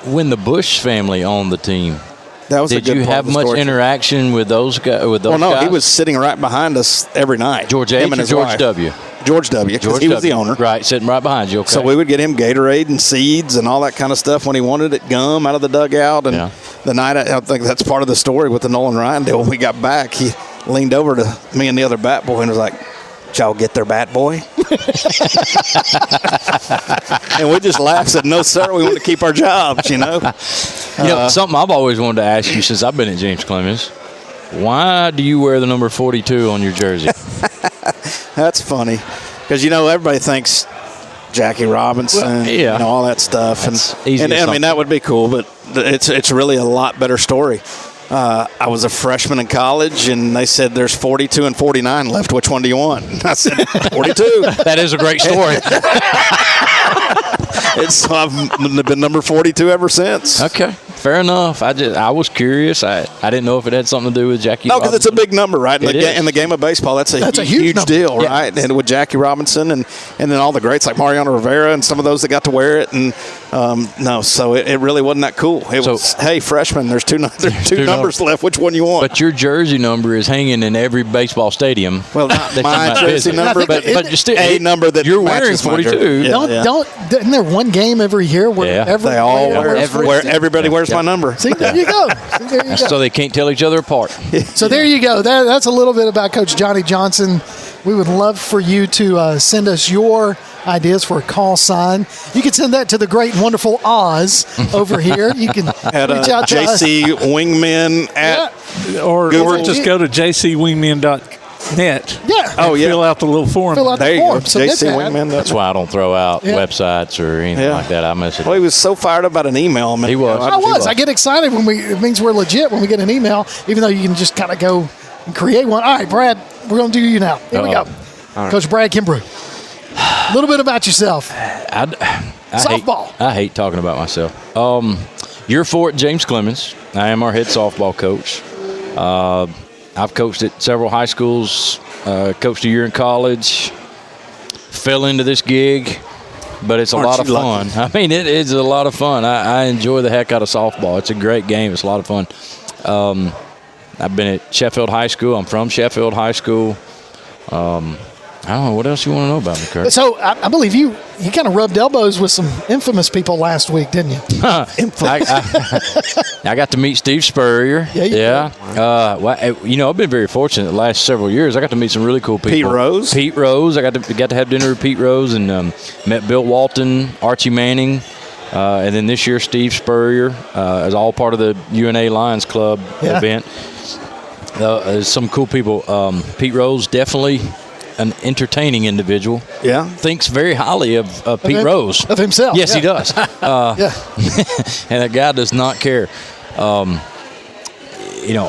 When the Bush family owned the team, did you have much interaction with those guys? Guys? He was sitting right behind us every night. George H. or George W.? George W. Because he was the owner. Right, sitting right behind you. Okay. So we would get him Gatorade and seeds and all that kind of stuff when he wanted it, gum out of the dugout. And the night, I think that's part of the story with the Nolan Ryan deal. When we got back, he leaned over to me and the other bat boy and was like, "Did y'all get their bat boy?" And we just laughed and said, "No, sir, we want to keep our jobs, something I've always wanted to ask you since I've been at James Clemens. Why do you wear the number 42 on your jersey? That's funny. Because, everybody thinks Jackie Robinson, all that stuff. And I mean, that would be cool, but it's really a lot better story. I was a freshman in college, and they said there's 42 and 49 left. Which one do you want? And I said 42. That is a great story. I've been number 42 ever since. Okay, fair enough. I was curious. I didn't know if it had something to do with Jackie. No, because it's a big number, right? In the game of baseball, that's a huge deal, right? And with Jackie Robinson and then all the greats like Mariano Rivera and some of those that got to wear it. And so it really wasn't that cool. It was, hey, freshman, there's two numbers left. Which one you want? But your jersey number is hanging in every baseball stadium. Well, not my jersey number, but you're still a number that you're wearing 42. Isn't there one game every year where they all everybody wears my number? See, there you go. So they can't tell each other apart. So there you go. That's a little bit about Coach Johnny Johnson. We would love for you to send us your ideas for a call sign. You can send that to the great and wonderful Oz over here. You can reach out to JC Wingmen or just go to jcwingmen.net. Yeah. Fill out the little form. There you go. JC Wingmen. That's why I don't throw out websites or anything like that. I mess it. Well, he was so fired up about an email. He was. I was. I get excited when it means we're legit when we get an email, even though you can just kind of go and create one. All right, Brad, we're going to do you now. Here we go. Right. Coach Brad Kimbrough. A little bit about yourself. Softball. I hate talking about myself. Year 4 at James Clemens. I am our head softball coach. I've coached at several high schools, coached a year in college, fell into this gig, but it's a lot of fun. I mean, it is a lot of fun. I enjoy the heck out of softball. It's a great game. It's a lot of fun. I've been at Sheffield High School. I'm from Sheffield High School. I don't know. What else you want to know about me, Kurt? So I believe you kind of rubbed elbows with some infamous people last week, didn't you? I got to meet Steve Spurrier. Yeah. I've been very fortunate the last several years. I got to meet some really cool people. Pete Rose. I got to have dinner with Pete Rose and met Bill Walton, Archie Manning. And then this year, Steve Spurrier is all part of the UNA Lions Club event. There's some cool people. Pete Rose, definitely an entertaining individual. Yeah. Thinks very highly of Pete Rose. Of himself. Yes, he does. And that guy does not care.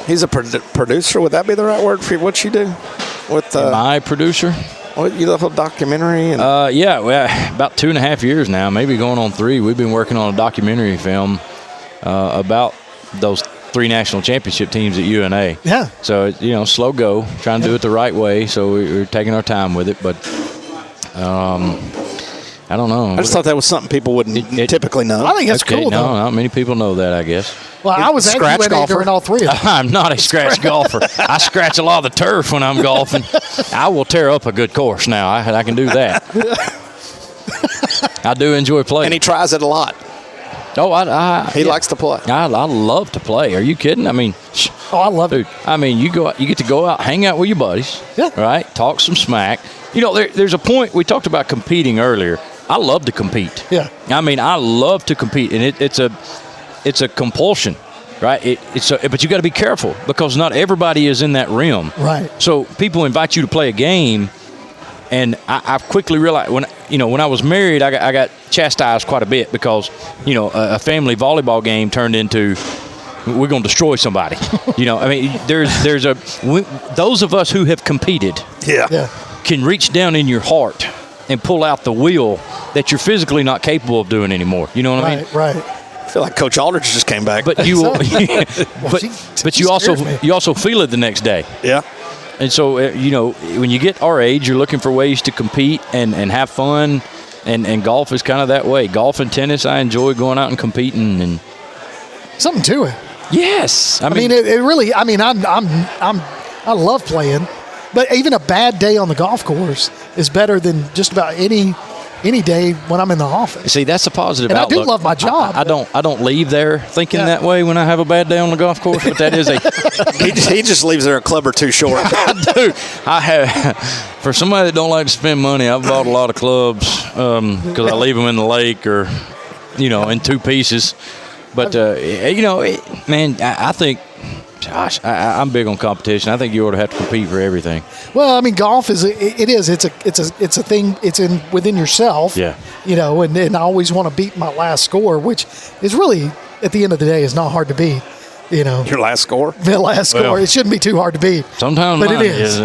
He's a producer. Would that be the right word for what you do? Am I a producer? You love a documentary? And about 2.5 years now, maybe going on 3. We've been working on a documentary film about those 3 national championship teams at UNA. Yeah. So, slow go, trying to do it the right way. So we're taking our time with it. But I don't know. I just thought that was something people wouldn't typically know. I think that's cool, though. No, not many people know that, I guess. Well, I was at UNA during all 3 of them. I'm not a scratch golfer. I scratch a lot of the turf when I'm golfing. I will tear up a good course now. I can do that. I do enjoy playing. And he tries it a lot. Oh, he likes to play. I love to play. Are you kidding? I mean, I love it. I mean, you get to go out, hang out with your buddies, right? Talk some smack. There's a point we talked about competing earlier. I love to compete. Yeah. I mean, I love to compete, and it's a compulsion, right? But you got to be careful because not everybody is in that realm. Right. So people invite you to play a game, and I quickly realized when I was married, I got chastised quite a bit because a family volleyball game turned into we're going to destroy somebody. I mean, those of us who have competed, can reach down in your heart and pull out the wheel that you're physically not capable of doing anymore. You know what I mean? Right. I feel like Coach Aldridge just came back. But you also feel it the next day. Yeah. And so, when you get our age, you're looking for ways to compete and have fun, and golf is kind of that way. Golf and tennis, I enjoy going out and competing and something to it. Yes, I mean, it really. I mean, I love playing, but even a bad day on the golf course is better than just about any day when I'm in the office. See, that's a positive and outlook. I do love my job. I don't leave there thinking that way when I have a bad day on the golf course, but that is he just leaves there a club or two short. I do. I have, for somebody that don't like to spend money, I've bought a lot of clubs because I leave them in the lake or, in 2 pieces. But, man, I think, gosh, I'm big on competition. I think you ought to have to compete for everything. Well, I mean, golf is it's a thing. It's within yourself. Yeah. And I always want to beat my last score, which is really at the end of the day is not hard to beat. Your last score. The last score. Well, it shouldn't be too hard to beat. Sometimes, but it is.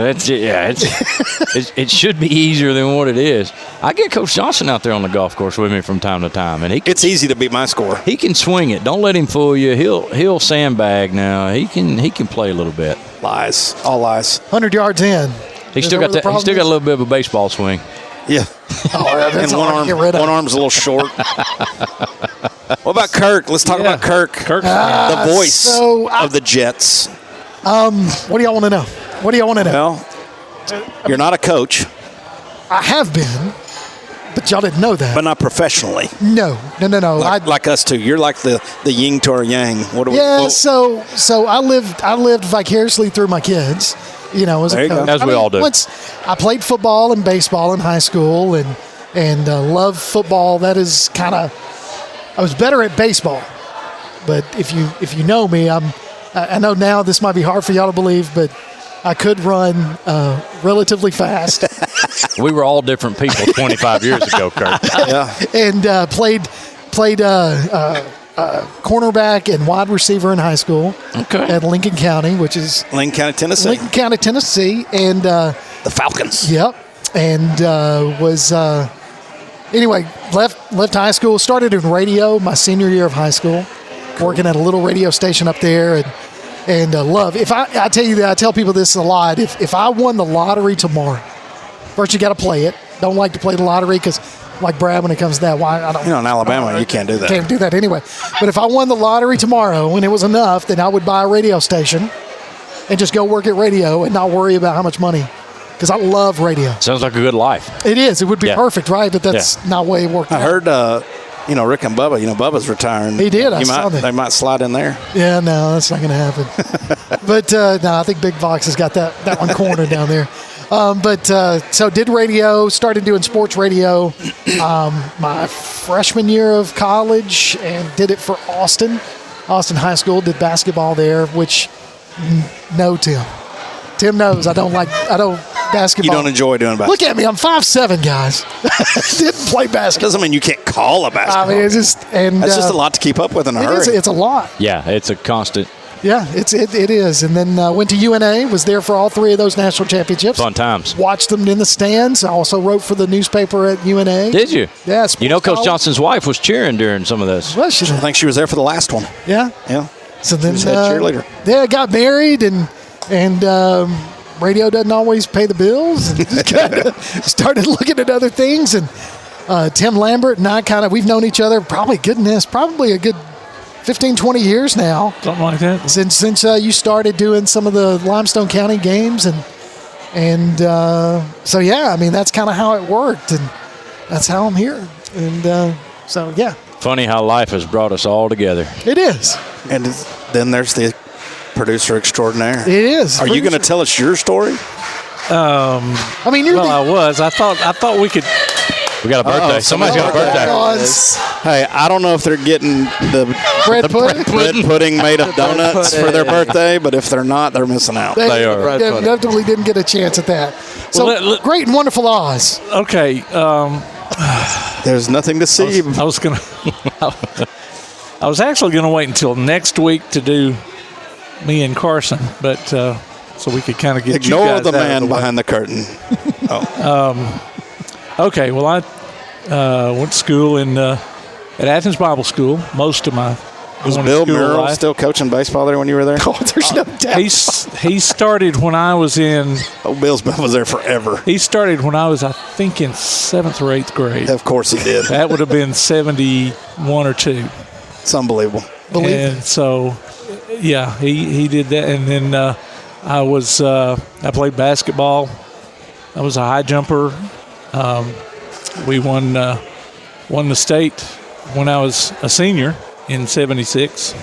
It should be easier than what it is. I get Coach Johnson out there on the golf course with me from time to time, and it's easy to beat my score. He can swing it. Don't let him fool you. He'll sandbag now. He can play a little bit. Lies, all lies. 100 yards in. He's still got that. He's still got a little bit of a baseball swing. Yeah. And one arm's a little short. What about Kirk? Let's talk about Kirk. Kirk's the voice of the Jets. What do y'all want to know? Well, you're not a coach. I have been, but y'all didn't know that. But not professionally. No. Like us two. You're like the yin to our yang. So I lived vicariously through my kids. As a coach. As we all do. Once I played football and baseball in high school and love football. That is I was better at baseball. But if you know me, I know now this might be hard for y'all to believe, but I could run relatively fast. We were all different people 25 years ago, Kurt. Yeah. And played cornerback and wide receiver in high school at Lincoln County, which is Lincoln County, Tennessee. And the Falcons. Yep. And anyway, left high school, started in radio my senior year of high school, working at a little radio station up there, and love. If I tell you that, I tell people this a lot. If I won the lottery tomorrow, first you got to play it. Don't like to play the lottery because, like Brad, when it comes to that, why I don't. In Alabama, you can't do that. Can't do that anyway. But if I won the lottery tomorrow and it was enough, then I would buy a radio station and just go work at radio and not worry about how much money. Because I love radio. Sounds like a good life. It is. It would be perfect, right? But that's not the way it worked. I heard, Rick and Bubba. Bubba's retiring. He did. I saw that. They might slide in there. Yeah, no, that's not going to happen. But no, I think Big Fox has got that one corner down there. So did radio. Started doing sports radio my freshman year of college, and did it for Austin High School. Did basketball there, which no, Tim knows I don't basketball. You don't enjoy doing basketball. Look at me, I'm 5'7", guys. Didn't play basketball. Doesn't mean you can't call a basketball. I mean, it's just that's just a lot to keep up with in a hurry. It's a lot. Yeah, it's a constant. Yeah, it is. And then went to UNA, was there for all 3 of those national championships. Fun times. Watched them in the stands. I also wrote for the newspaper at UNA. Did you? Yes. Coach Johnson's wife was cheering during some of this. Was she? I think she was there for the last one. Yeah. Yeah. So then, head cheerleader. Yeah, got married, and radio doesn't always pay the bills, and just kind of started looking at other things. And Tim Lambert and I we've known each other probably a good 15, 20 years now. Something like that. Since you started doing some of the Limestone County games, and so yeah, I mean that's kind of how it worked, and that's how I'm here, and so yeah. Funny how life has brought us all together. It is. And then there's the producer extraordinaire. It is. Are you going to tell us your story? I mean, I was. I thought we could. We got a birthday. Somebody's got a birthday. Hey, I don't know if they're getting the bread pudding made of donuts for their birthday, but if they're not, they're missing out. They are. They definitely didn't get a chance at that. So great and wonderful Oz. Okay. There's nothing to see. I was actually gonna wait until next week to do me and Carson, but so we could kind of get ignore you guys the man out of behind the curtain. Okay. Well, I went to school at Athens Bible School. Most of my was Bill Murrell still coaching baseball there when you were there? Oh, there's no doubt. He started when I was in. Oh, Bill was there forever. He started when I was, I think, in 7th or 8th grade. Of course he did. That would have been 71 or 2. It's unbelievable. And so, yeah, he did that. And then I played basketball. I was a high jumper. We won the state when I was a senior in 76.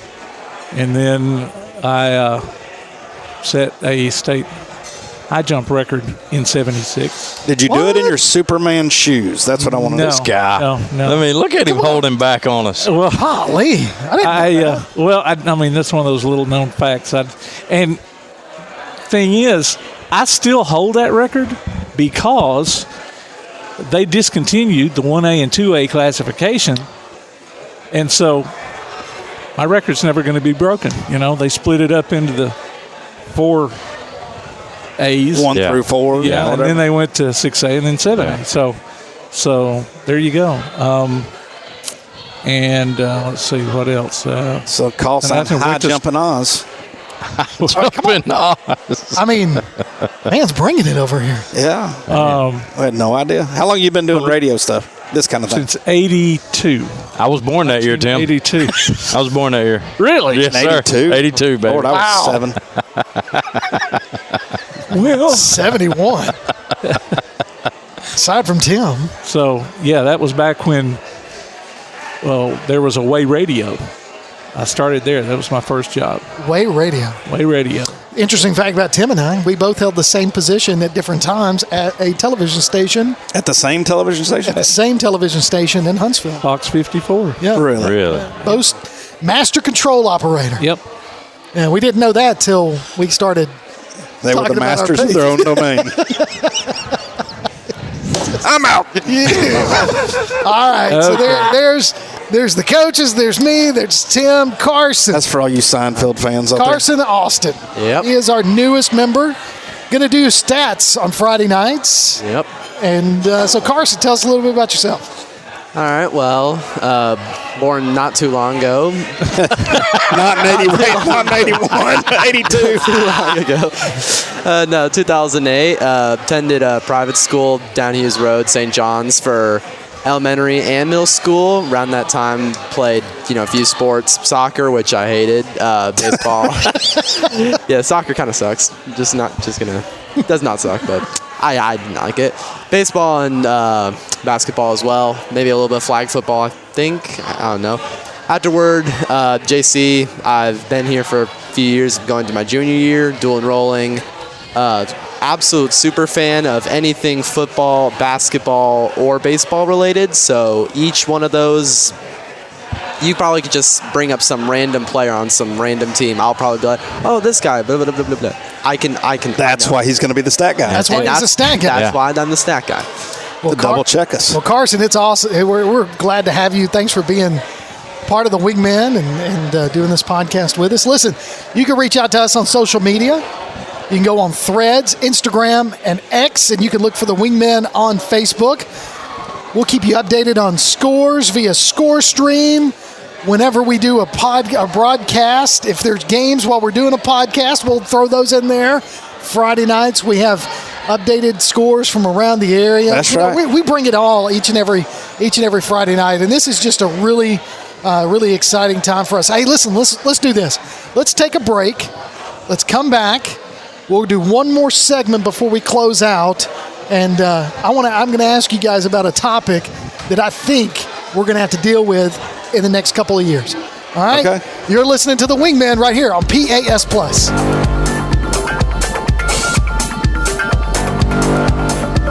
And then I set a state high jump record in 76. Did you do it in your Superman shoes? That's what I want to know. This guy. No. I mean, look at him holding back on us. Well, golly. I mean, that's one of those little known facts. And thing is, I still hold that record because they discontinued the 1A and 2A classification. And so my record's never going to be broken. You know, they split it up into the 4 A's. 1 through 4. Yeah, and then they went to 6A and then 7A. Yeah. So there you go. Let's see, what else? So call sign High Jumping Oz. Jumping Oz. I mean, man's bringing it over here. Yeah. I had no idea. How long have you been doing radio stuff? This kind of thing? Since 82. I was born that year, Tim. 82. I was born that year. Really? Yes, 82? sir. 82, baby. Lord, I was 7. Well, 71. Aside from Tim. So, yeah, that was back when, there was a Way Radio. I started there. That was my first job. Way Radio. Interesting fact about Tim and I, we both held the same position at different times at a television station. At the same television station? At the same television station in Huntsville. Fox 54. Yeah. Really? Both master control operator. Yep. And we didn't know that till we started They were the masters of their own domain. I'm out. Yeah. All right. Okay. So there's the coaches. There's me. There's Tim. Carson. That's for all you Seinfeld fans out Carson Austin. Yep. He is our newest member. Going to do stats on Friday nights. Yep. And so Carson, tell us a little bit about yourself. All right. Well, born not too long ago. Not in 81, 82. Too long ago. No, 2008. Attended a private school down Hughes Road, St. John's, for elementary and middle school. Around that time, played a few sports, soccer, which I hated, baseball. Yeah, soccer kind of sucks. Does not suck, but I didn't like it. Baseball and basketball as well. Maybe a little bit of flag football, I think. I don't know. Afterward, JC, I've been here for a few years, going to my junior year, dual enrolling. Absolute super fan of anything football, basketball, or baseball related. So each one of those, you probably could just bring up some random player on some random team. I'll probably be like, oh, this guy, blah, blah, blah, blah, blah. I can. That's why he's going to be the stat guy. That's why he's the stat guy. That's why I'm the stat guy. Well, double check us. Well, Carson, it's awesome. We're glad to have you. Thanks for being part of the Wingmen and doing this podcast with us. Listen, you can reach out to us on social media. You can go on Threads, Instagram, and X, and you can look for the Wingmen on Facebook. We'll keep you updated on scores via ScoreStream. whenever we do a broadcast. If there's games while we're doing a podcast, we'll throw those in there. Friday nights, we have updated scores from around the area. That's right. We bring it all each and every Friday night, and this is just a really exciting time for us. Hey, listen, let's do this. Let's take a break. Let's come back. We'll do one more segment before we close out, and I'm going to ask you guys about a topic that I think we're going to have to deal with in the next couple of years. All right? Okay. You're listening to the Wingman right here on PAS Plus.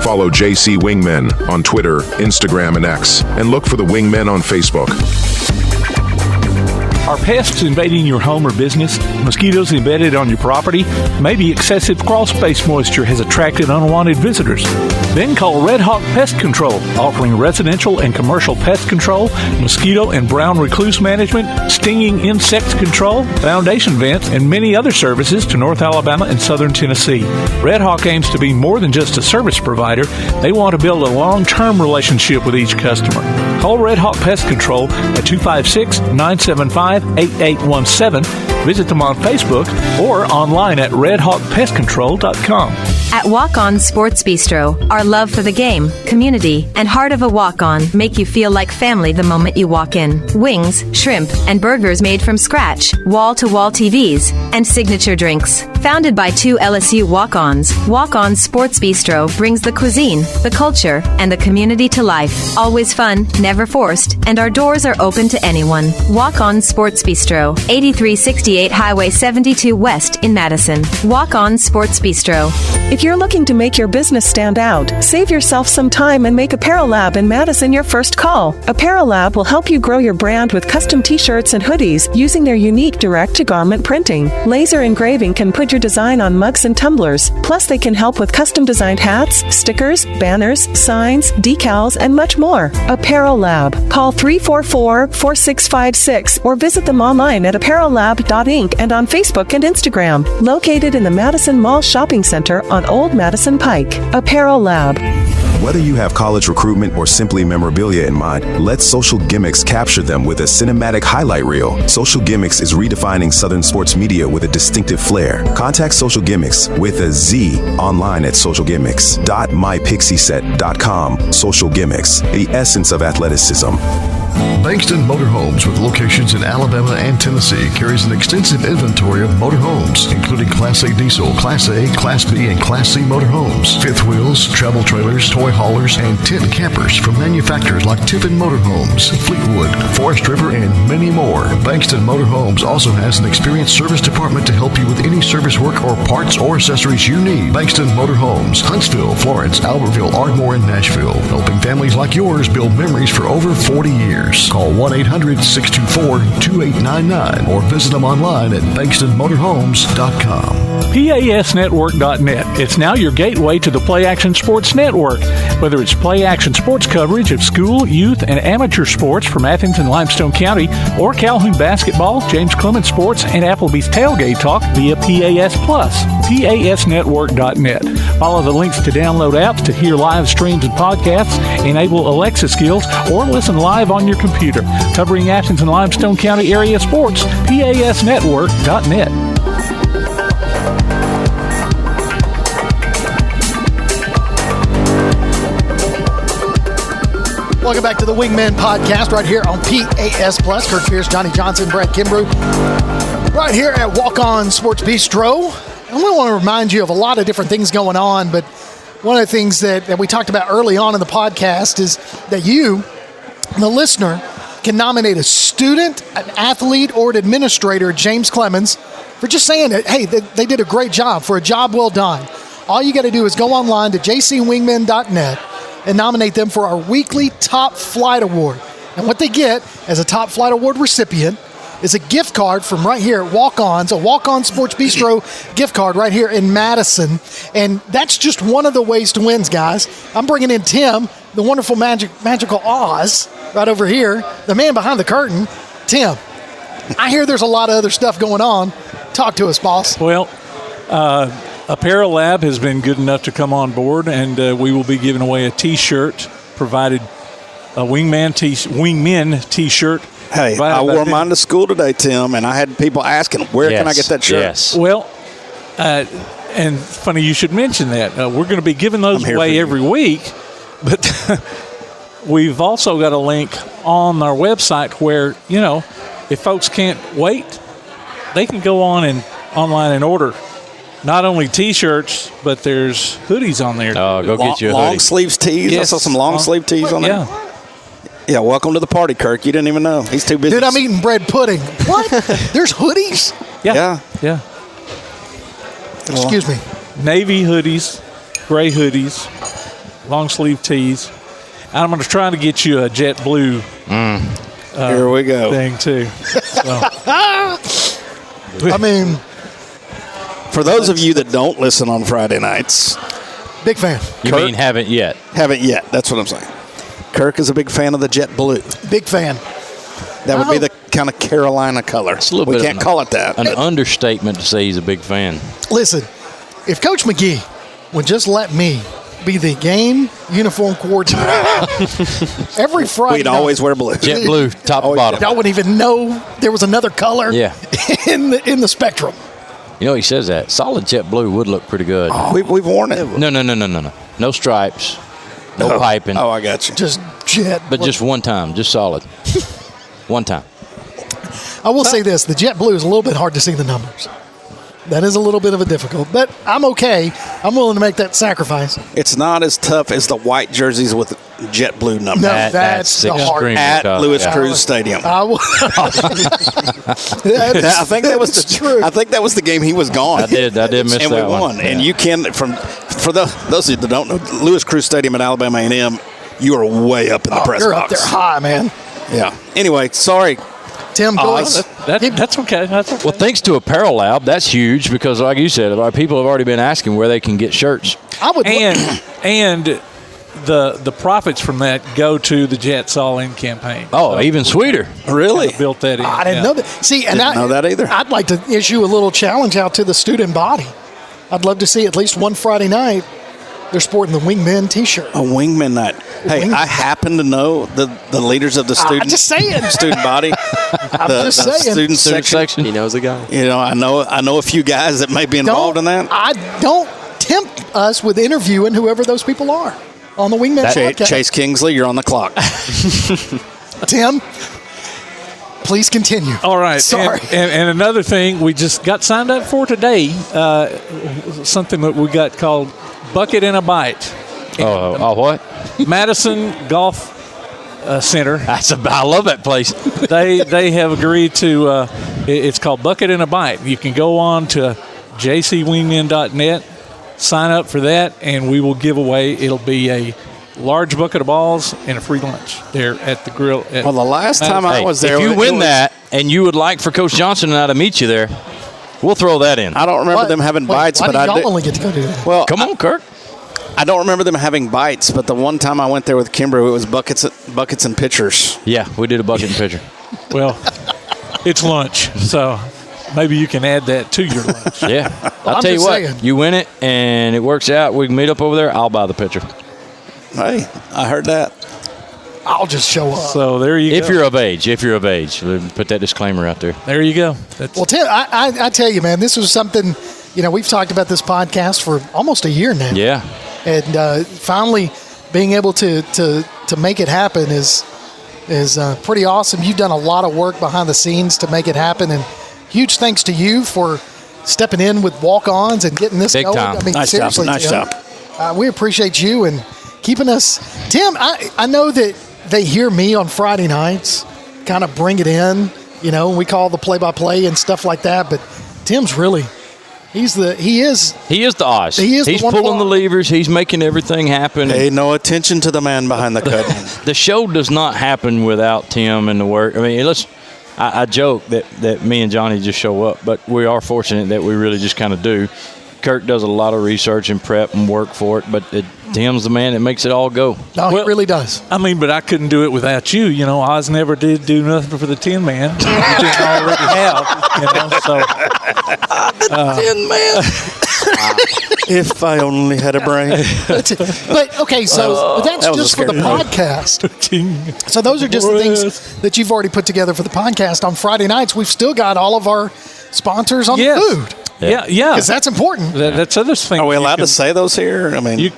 Follow JC Wingmen on Twitter, Instagram, and X, and look for the Wingmen on Facebook. Are pests invading your home or business? Mosquitoes embedded on your property? Maybe excessive crawl space moisture has attracted unwanted visitors. Then call Red Hawk Pest Control, offering residential and commercial pest control, mosquito and brown recluse management, stinging insect control, foundation vents, and many other services to North Alabama and Southern Tennessee. Red Hawk aims to be more than just a service provider. They want to build a long-term relationship with each customer. Call Red Hawk Pest Control at 256-975-8817. Visit them on Facebook or online at redhawkpestcontrol.com. At Walk-On Sports Bistreaux, our love for the game, community, and heart of a walk-on make you feel like family the moment you walk in. Wings, shrimp, and burgers made from scratch, wall-to-wall TVs, and signature drinks. Founded by two LSU walk-ons, Walk-On Sports Bistreaux brings the cuisine, the culture, and the community to life. Always fun, never forced, and our doors are open to anyone. Walk-On Sports Bistreaux, 8368 Highway 72 West in Madison. Walk-On Sports Bistreaux. If you're looking to make your business stand out, save yourself some time and make Apparel Lab in Madison your first call. Apparel Lab will help you grow your brand with custom t-shirts and hoodies using their unique direct-to-garment printing. Laser engraving can put your design on mugs and tumblers. Plus, they can help with custom-designed hats, stickers, banners, signs, decals, and much more. Apparel Lab. Call 344-4656 or visit them online at apparellab.inc and on Facebook and Instagram. Located in the Madison Mall Shopping Center on Old Madison Pike. Apparel Lab. Whether you have college recruitment or simply memorabilia in mind, let Social Gimmicks capture them with a cinematic highlight reel. Social Gimmicks is redefining Southern sports media with a distinctive flair. Contact Social Gimmicks with a Z online at socialgimmicks.mypixieset.com. Social Gimmicks, the essence of athleticism. Bankston Motorhomes, with locations in Alabama and Tennessee, carries an extensive inventory of motorhomes, including Class A diesel, Class A, Class B, and Class C motorhomes, fifth wheels, travel trailers, toy haulers, and tent campers from manufacturers like Tiffin Motorhomes, Fleetwood, Forest River, and many more. Bankston Motorhomes also has an experienced service department to help you with any service work or parts or accessories you need. Bankston Motorhomes, Huntsville, Florence, Albertville, Ardmore, and Nashville, helping families like yours build memories for over 40 years. Call 1-800-624-2899 or visit them online at bankstonmotorhomes.com. PASnetwork.net. It's now your gateway to the Play Action Sports Network. Whether it's Play Action Sports coverage of school, youth, and amateur sports from Athens and Limestone County, or Calhoun basketball, James Clemens sports, and Applebee's tailgate talk via PAS Plus. PASnetwork.net. Follow the links to download apps to hear live streams and podcasts, enable Alexa skills, or listen live on your computer. Covering Athens and Limestone County area sports, PASnetwork.net. Welcome back to the Wingmen podcast right here on PAS Plus. Kirk Pierce, Johnny Johnson, Brad Kimbrough, right here at Walk-On Sports Bistreaux. And we want to remind you of a lot of different things going on, but one of the things that we talked about early on in the podcast is that you, the listener, can nominate a student, an athlete, or an administrator, James Clemens, for just saying that, hey, they did a great job, for a job well done. All you got to do is go online to jcwingmen.net and nominate them for our weekly Top Flight Award. And what they get as a Top Flight Award recipient is a gift card from right here at Walk-On's, a Walk-On Sports Bistreaux gift card right here in Madison. And that's just one of the ways to win, guys. I'm bringing in Tim, the wonderful magical Oz, right over here, the man behind the curtain. Tim, I hear there's a lot of other stuff going on. Talk to us, boss. Well, Apparel Lab has been good enough to come on board, and we will be giving away a T-shirt, provided a Wingmen T-shirt Hey, I wore mine to school today, Tim, and I had people asking, where can I get that shirt? Yes. Well, and funny you should mention that. We're going to be giving those away every week, but we've also got a link on our website where, if folks can't wait, they can go online and order not only T-shirts, but there's hoodies on there. Oh, go get you a hoodie. Long sleeves tees. Yes. I saw some long sleeve tees on there. Yeah. Yeah, welcome to the party, Kirk. You didn't even know. He's too busy. Dude, I'm eating bread pudding. What? There's hoodies? Yeah. Excuse me. Navy hoodies, gray hoodies, long sleeve tees. And I'm going to try to get you a jet blue Here we go. thing too. So. I mean, for those of you that don't listen on Friday nights, big fan. You mean haven't yet? Haven't yet. That's what I'm saying. Kirk is a big fan of the jet blue. Big fan. That would be the kind of Carolina color. It's a little we bit can't call it that. An understatement to say he's a big fan. Listen, if Coach McGehee would just let me be the game uniform coordinator every Friday We'd always wear blue. Jet blue, top to bottom. Y'all wouldn't even know there was another color in the spectrum. He says that. Solid jet blue would look pretty good. Oh, we've worn it. No. No stripes. No piping. Oh, I got you. Just jet. But just one time. Just solid. One time. I will say this. The jet blue is a little bit hard to see the numbers. That is a little bit of a difficult. But I'm okay. I'm willing to make that sacrifice. It's not as tough as the white jerseys with jet blue numbers. No, that's the hard. At Louis Cruz Stadium. I think that was the truth. I think that was the game he was gone. I did miss and that we won. one. Yeah. And you can for those of you that don't know, Louis Cruz Stadium at Alabama A&M, you are way up in the press you're box. up there high, man. Yeah. Anyway, sorry. Tim, that's okay. That's okay. Well, thanks to Apparel Lab, that's huge because, like you said, a lot of people have already been asking where they can get shirts. I would, and the profits from that go to the Jets All In campaign. Oh, so even sweeter. Really? Built that in. I didn't know that. See, and didn't know that either. I'd like to issue a little challenge out to the student body. I'd love to see at least one Friday night they're sporting the Wingmen T-shirt. A Wingman night. Hey, I happen to know the leaders of the student. I'm just saying. Student body. I'm just saying. Student section. He knows a guy. I know a few guys that may be involved in that. I don't tempt us with interviewing whoever those people are on the Wingmen podcast. Chase Kingsley, you're on the clock. Tim, please continue. All right. Sorry. And another thing, we just got signed up for today, something that we got called Bucket and a Bite. What? Madison Golf Center. I love that place. They have agreed to, it's called Bucket and a Bite. You can go on to jcwingmen.net, sign up for that, and we will give away, it'll be a large bucket of balls and a free lunch there at the grill. Well, the last time I was there. If you win that and you would like for Coach Johnson and I to meet you there, we'll throw that in. I don't remember them having bites, but I I did. Y'all only get to go do that. Well, come on, Kirk. I don't remember them having bites, but the one time I went there with Kimbrough, it was buckets and pitchers. Yeah, we did a bucket and pitcher. Well, it's lunch, so maybe you can add that to your lunch. Yeah. I'll tell you what, you win it and it works out, we can meet up over there, I'll buy the pitcher. Hey, I heard that. I'll just show up. So there you go. If you're of age. Put that disclaimer out there. There you go. Well, Tim, I tell you, man, this was something, we've talked about this podcast for almost a year now. Yeah. And finally being able to make it happen is pretty awesome. You've done a lot of work behind the scenes to make it happen, and huge thanks to you for stepping in with walk-ons and getting this Big going. time. I mean, Nice seriously, job. Nice Tim, job. We appreciate you and keeping us. Tim, I know that they hear me on Friday nights kind of bring it in, we call the play-by-play and stuff like that, but Tim's really – he is the Oz. He's pulling the levers. He's making everything happen. Pay no attention to the man behind the curtain. The show does not happen without Tim and the work. I mean, I joke that me and Johnny just show up, but we are fortunate that we really just kind of do. Kirk does a lot of research and prep and work for it, but Tim's the man that makes it all go. No, he really does. I mean, but I couldn't do it without you. Oz never did do nothing for the Tin Man. You didn't already have, so. The Tin Man. If I only had a brain. But okay, so that's just for the podcast. So those are just the things that you've already put together for the podcast. On Friday nights, we've still got all of our sponsors on the food. Yeah. Because that's important. That's other thing. Are we allowed to say those here? I mean, you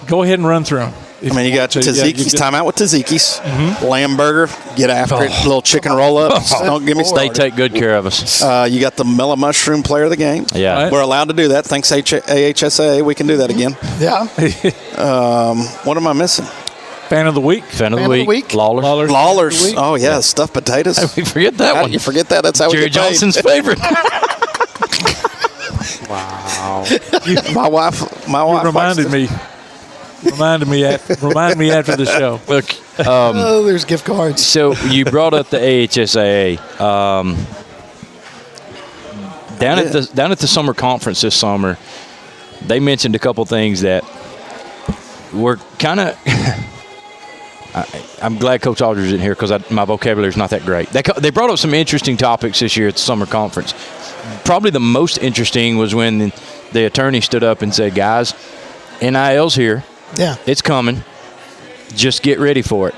go ahead and run through them. You got Tzatziki's, time out with Tzatziki's, lamb burger, get after it, little chicken roll-ups. Don't get me started. They take good care of us. You got the mellow mushroom player of the game. Yeah. Right. We're allowed to do that. Thanks AHSA, we can do that again. Yeah. What am I missing? Fan of the week. Fan of the week. Lawlers. Oh, yeah, stuffed potatoes. How we forget that How one? did you forget that? That's how Jerry we get paid. Johnson's favorite. Wow. My wife reminded me. Remind me after the show. Look, there's gift cards. So you brought up the AHSAA. Down at the summer conference this summer, they mentioned a couple things that were kind of. I'm glad Coach Aldridge isn't here because my vocabulary is not that great. They brought up some interesting topics this year at the summer conference. Probably the most interesting was when the attorney stood up and said, "Guys, NIL's here. Yeah, it's coming. Just get ready for it."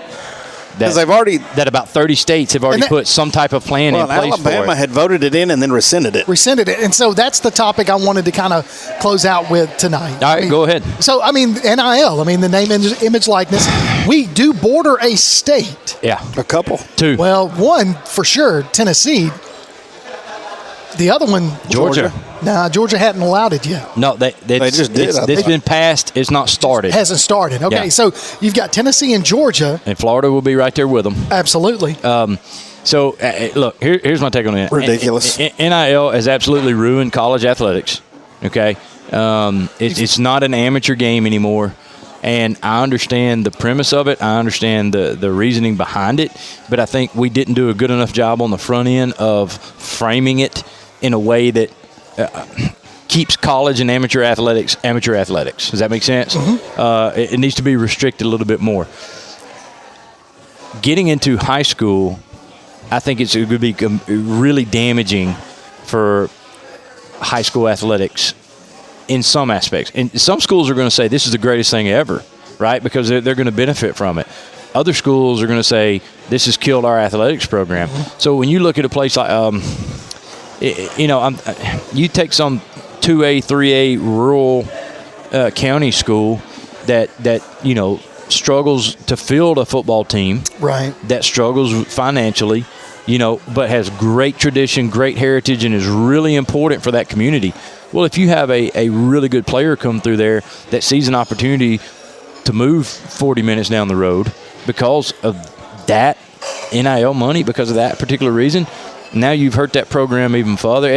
Because they've already about 30 states have already put some type of plan in place for it. Alabama had voted it in and then rescinded it. And so that's the topic I wanted to kind of close out with tonight. All right, go ahead. So, I mean, NIL, the name, image, likeness, we do border a state. Yeah. A couple. Two. Well, one for sure, Tennessee. The other one, Georgia. Nah, Georgia hadn't allowed it yet. No, they just did. It's been passed. It's not started. It hasn't started. Okay, so you've got Tennessee and Georgia. And Florida will be right there with them. Absolutely. So, look, here's my take on it. Ridiculous. NIL has absolutely ruined college athletics. Okay? It's not an amateur game anymore. And I understand the premise of it. I understand the reasoning behind it. But I think we didn't do a good enough job on the front end of framing it in a way that keeps college and amateur athletics. Does that make sense? Mm-hmm. It needs to be restricted a little bit more. Getting into high school, I think it's going to be really damaging for high school athletics in some aspects. And some schools are going to say this is the greatest thing ever, right? Because they're going to benefit from it. Other schools are going to say this has killed our athletics program. Mm-hmm. So when you look at a place like you take some 2A, 3A rural county school that struggles to field a football team, right? That struggles financially, but has great tradition, great heritage, and is really important for that community. Well, if you have a really good player come through there that sees an opportunity to move 40 minutes down the road because of that NIL money, because of that particular reason, now you've hurt that program even further.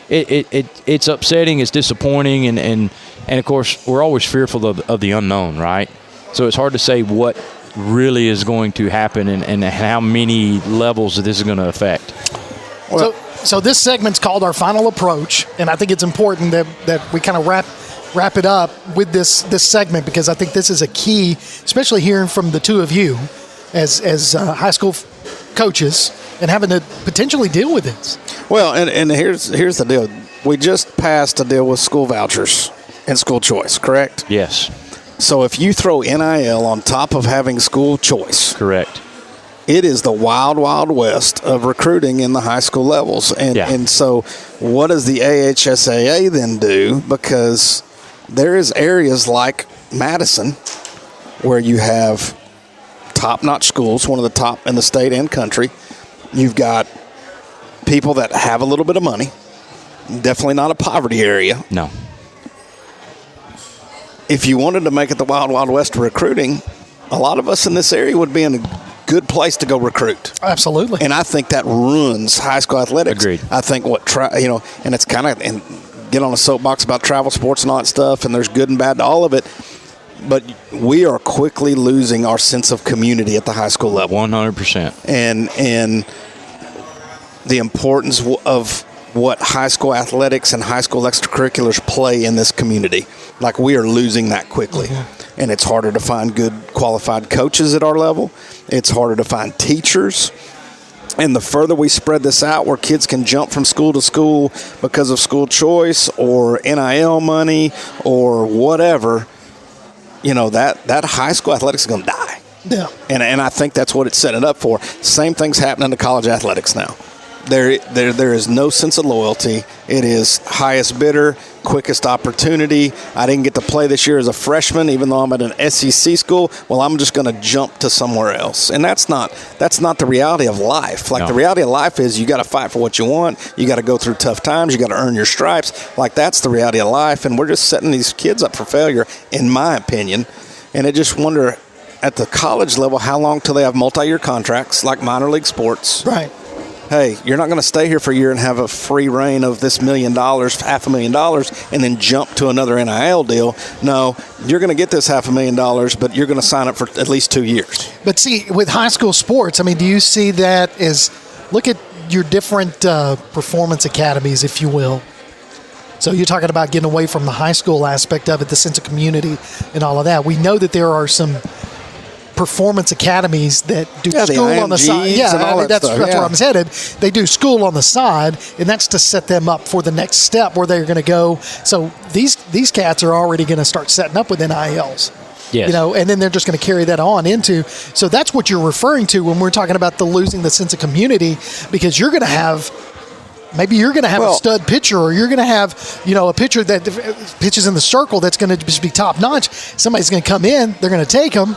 It's upsetting. It's disappointing, and of course we're always fearful of the unknown, right? So it's hard to say what really is going to happen and how many levels this is going to affect. So this segment's called Our Final Approach, and I think it's important that we kind of wrap it up with this segment because I think this is a key, especially hearing from the two of you as high school coaches and having to potentially deal with this. Well, and here's the deal. We just passed a deal with school vouchers and school choice, correct? Yes. So if you throw NIL on top of having school choice, correct, it is the wild, wild west of recruiting in the high school levels. And so what does the AHSAA then do? Because there is areas like Madison where you have top-notch schools, one of the top in the state and country. You've got people that have a little bit of money, definitely not a poverty area. No. If you wanted to make it the wild, wild west of recruiting, a lot of us in this area would be in a good place to go recruit. Absolutely. And I think that ruins high school athletics. Agreed. I think and it's kind of, and get on a soapbox about travel sports and all that stuff, and there's good and bad to all of it. But we are quickly losing our sense of community at the high school level. 100%. And the importance of what high school athletics and high school extracurriculars play in this community. Like, we are losing that quickly. Mm-hmm. And it's harder to find good qualified coaches at our level. It's harder to find teachers. And the further we spread this out where kids can jump from school to school because of school choice or NIL money or whatever, that high school athletics is going to die. Yeah. And I think that's what it's setting up for. Same thing's happening to college athletics now. There is no sense of loyalty. It is highest bidder, quickest opportunity. I didn't get to play this year as a freshman, even though I'm at an SEC school. Well, I'm just going to jump to somewhere else, and that's not the reality of life. Like, the reality of life is you got to fight for what you want. You got to go through tough times. You got to earn your stripes. Like, that's the reality of life, and we're just setting these kids up for failure, in my opinion. And I just wonder, at the college level, how long till they have multi-year contracts like minor league sports? Right. Hey, you're not going to stay here for a year and have a free reign of this $1 million, $500,000, and then jump to another NIL deal. No, you're going to get this $500,000, but you're going to sign up for at least 2 years. But see, with high school sports, I mean, do you see that as, look at your different performance academies, if you will. So you're talking about getting away from the high school aspect of it, the sense of community and all of that. We know that there are some performance academies that do school on the side. Yeah, that's where I'm headed. They do school on the side, and that's to set them up for the next step where they're going to go. So these cats are already going to start setting up with NILs. Yes. And then they're just going to carry that on into. So that's what you're referring to when we're talking about losing the sense of community, because you're going to have. Maybe you're going to have a stud pitcher, or you're going to have, a pitcher that pitches in the circle that's going to just be top notch. Somebody's going to come in, they're going to take them.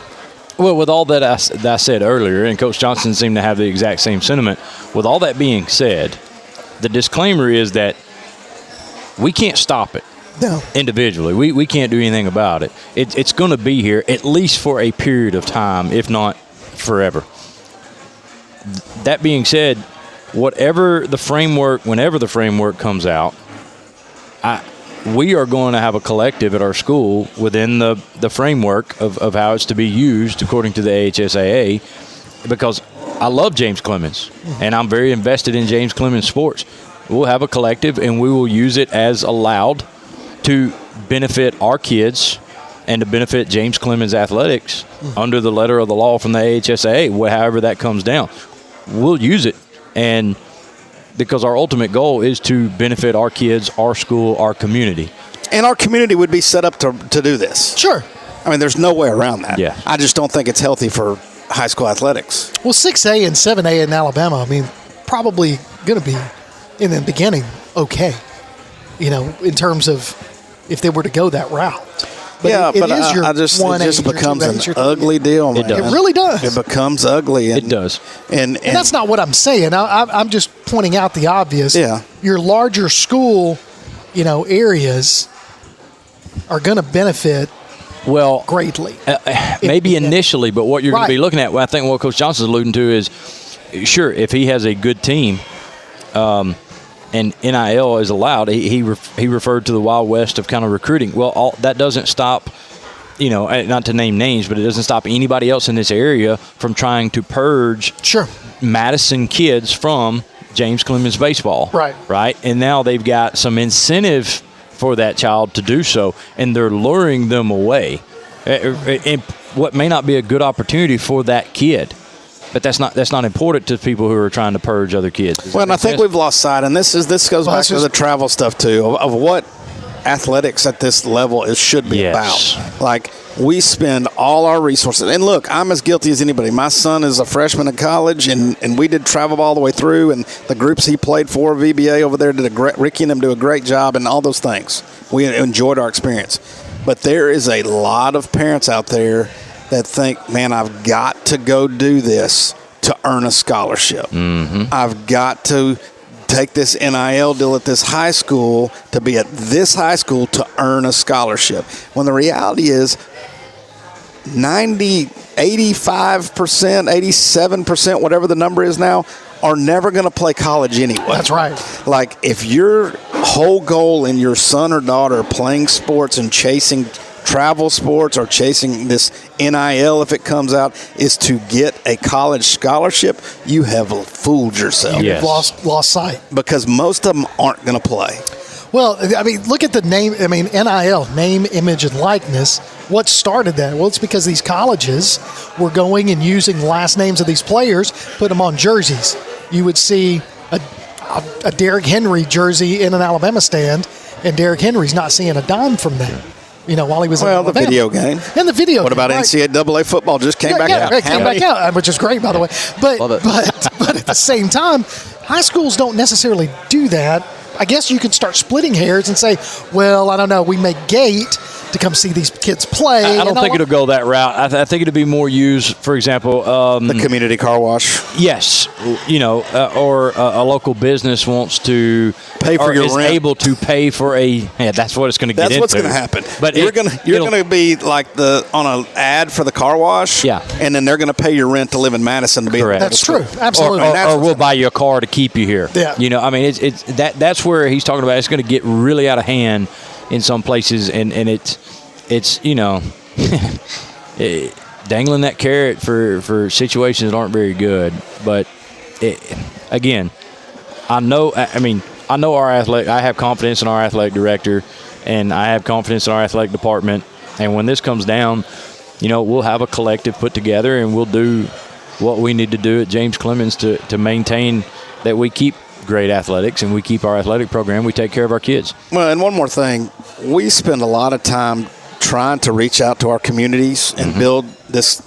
Well, with all that I said earlier, and Coach Johnson seemed to have the exact same sentiment, with all that being said, the disclaimer is that we can't stop it individually. We can't do anything about it. It's going to be here at least for a period of time, if not forever. That being said, whenever the framework comes out, we are going to have a collective at our school within the framework of how it's to be used according to the AHSAA, because I love James Clemens, and I'm very invested in James Clemens sports. We'll have a collective, and we will use it as allowed to benefit our kids and to benefit James Clemens athletics under the letter of the law from the AHSAA, however that comes down. We'll use it, and because our ultimate goal is to benefit our kids, our school, our community. And our community would be set up to do this. Sure. I mean, there's no way around that. Yeah. I just don't think it's healthy for high school athletics. Well, 6A and 7A in Alabama, I mean, probably going to be, in the beginning, okay, in terms of if they were to go that route. But it just becomes an ugly deal, man. It really does. It becomes ugly. It does. And that's not what I'm saying. I'm just pointing out the obvious. Yeah. Your larger school, areas are going to benefit greatly. Maybe initially, but what you're going to be looking at, I think what Coach Johnson's alluding to is, sure, if he has a good team, and NIL is allowed, he referred to the Wild West of kind of recruiting. Well, that doesn't stop, not to name names, but it doesn't stop anybody else in this area from trying to purge Madison kids from James Clemens baseball. Right? And now they've got some incentive for that child to do so, and they're luring them away. And what may not be a good opportunity for that kid. But that's not important to people who are trying to purge other kids. Well, and I think we've lost sight, and this goes back to the travel stuff too, of what athletics at this level should be about. Like, we spend all our resources, and look, I'm as guilty as anybody. My son is a freshman in college, and we did travel all the way through, and the groups he played for, VBA over there, Ricky and them do a great job, and all those things. We enjoyed our experience. But there is a lot of parents out there that think, man, I've got to go do this to earn a scholarship. Mm-hmm. I've got to take this NIL deal at this high school to be at this high school to earn a scholarship. When the reality is 85%, 87%, whatever the number is now, are never going to play college anyway. That's right. Like, if your whole goal in your son or daughter playing sports and chasing travel sports or chasing this NIL, if it comes out, is to get a college scholarship, you have fooled yourself. You've lost sight. Because most of them aren't going to play. Well, I mean, look at the name. I mean, NIL, name, image, and likeness. What started that? Well, it's because these colleges were going and using last names of these players, put them on jerseys. you would see a Derrick Henry jersey in an Alabama stand, and Derrick Henry's not seeing a dime from that. While he was in Alabama. the video game. And the video What game, about right? NCAA football? Just came back out. Yeah, it came back out, which is great, by the way. But at the same time, high schools don't necessarily do that. I guess you could start splitting hairs and say, well, I don't know, we make gate to come see these kids play. I don't think it'll go that route. I think it'll be more used, for example, the community car wash. Yes, or a local business wants to pay for your rent. Able to pay for that's what it's going to get into. That's what's going to happen. But you're going to be like on an ad for the car wash. Yeah, and then they're going to pay your rent to live in Madison to be. Correct. That's true. Absolutely. Or we'll buy you a car to keep you here. Yeah. It's that's where he's talking about. It's going to get really out of hand in some places, and it's dangling that carrot for situations that aren't very good. But again, I know our athletic. I have confidence in our athletic director, and I have confidence in our athletic department. And when this comes down, we'll have a collective put together, and we'll do what we need to do at James Clemens to maintain that we keep great athletics and we keep our athletic program. We take care of our kids. Well, and one more thing, we spend a lot of time trying to reach out to our communities and build this,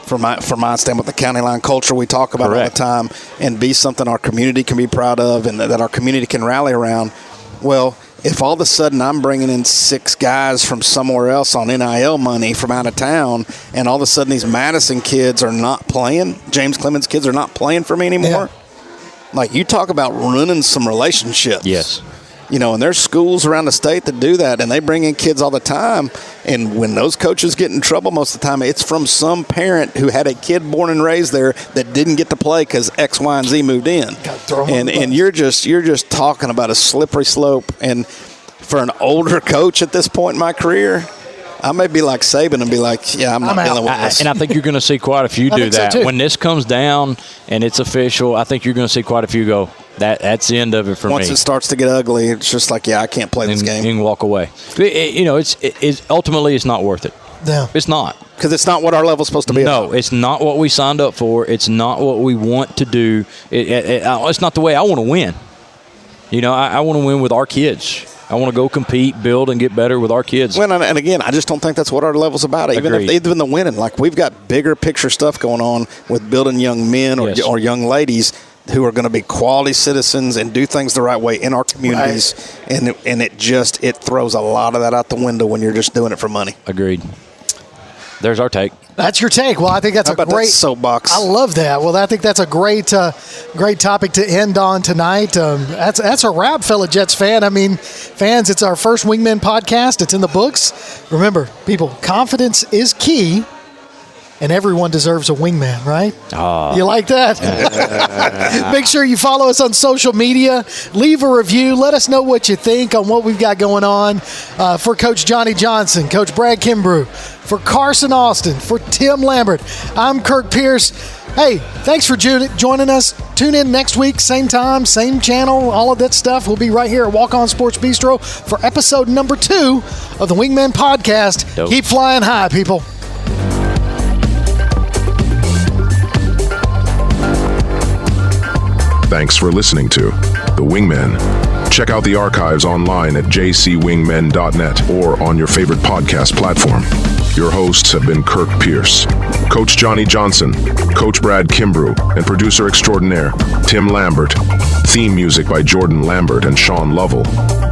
from my standpoint, the county line culture we talk about all the time, and be something our community can be proud of and that our community can rally around. Well, if all of a sudden I'm bringing in 6 guys from somewhere else on NIL money from out of town, and all of a sudden these Madison kids are not playing, James Clemens kids are not playing for me anymore, like, you talk about ruining some relationships. Yes. And there's schools around the state that do that, and they bring in kids all the time. And when those coaches get in trouble, most of the time, it's from some parent who had a kid born and raised there that didn't get to play because X, Y, and Z moved in. And you're just talking about a slippery slope. And for an older coach at this point in my career, I may be like Saban and be like, I'm not dealing with this. And I think you're going to see quite a few do that. When this comes down and it's official, I think you're going to see quite a few go, that's the end of it for me. Once it starts to get ugly, it's just like, I can't play this game. You can walk away. It's ultimately, it's not worth it. No. It's not. Because it's not what our level's supposed to be. No, it's not what we signed up for. It's not what we want to do. It's not the way I want to win. I want to win with our kids. I want to go compete, build, and get better with our kids. Well, and again, I just don't think that's what our level's about. Even the winning, like, we've got bigger picture stuff going on with building young men or young ladies who are going to be quality citizens and do things the right way in our communities. Right. And it throws a lot of that out the window when you're just doing it for money. Agreed. There's our take. That's your take. Well, I think that's a great soapbox. I love that. Well, I think that's a great topic to end on tonight. That's a wrap, fellow Jets fans. It's our first Wingmen podcast. It's in the books. Remember, people, confidence is key, and everyone deserves a wingman, right? You like that? Make sure you follow us on social media. Leave a review. Let us know what you think on what we've got going on. For Coach Johnny Johnson, Coach Brad Kimbrough, for Carson Austin, for Tim Lambert, I'm Kirk Pierce. Hey, thanks for joining us. Tune in next week, same time, same channel, all of that stuff. We'll be right here at Walk On Sports Bistro for episode number 2 of the Wingmen podcast. Dope. Keep flying high, people. Thanks for listening to The Wingmen. Check out the archives online at jcwingmen.net or on your favorite podcast platform. Your hosts have been Kirk Pierce, Coach Johnny Johnson, Coach Brad Kimbrough, and producer extraordinaire Tim Lambert. Theme music by Jordan Lambert and Sean Lovell.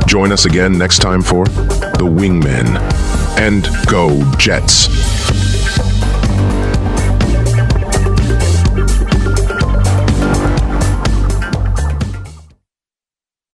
Join us again next time for The Wingmen. And go Jets.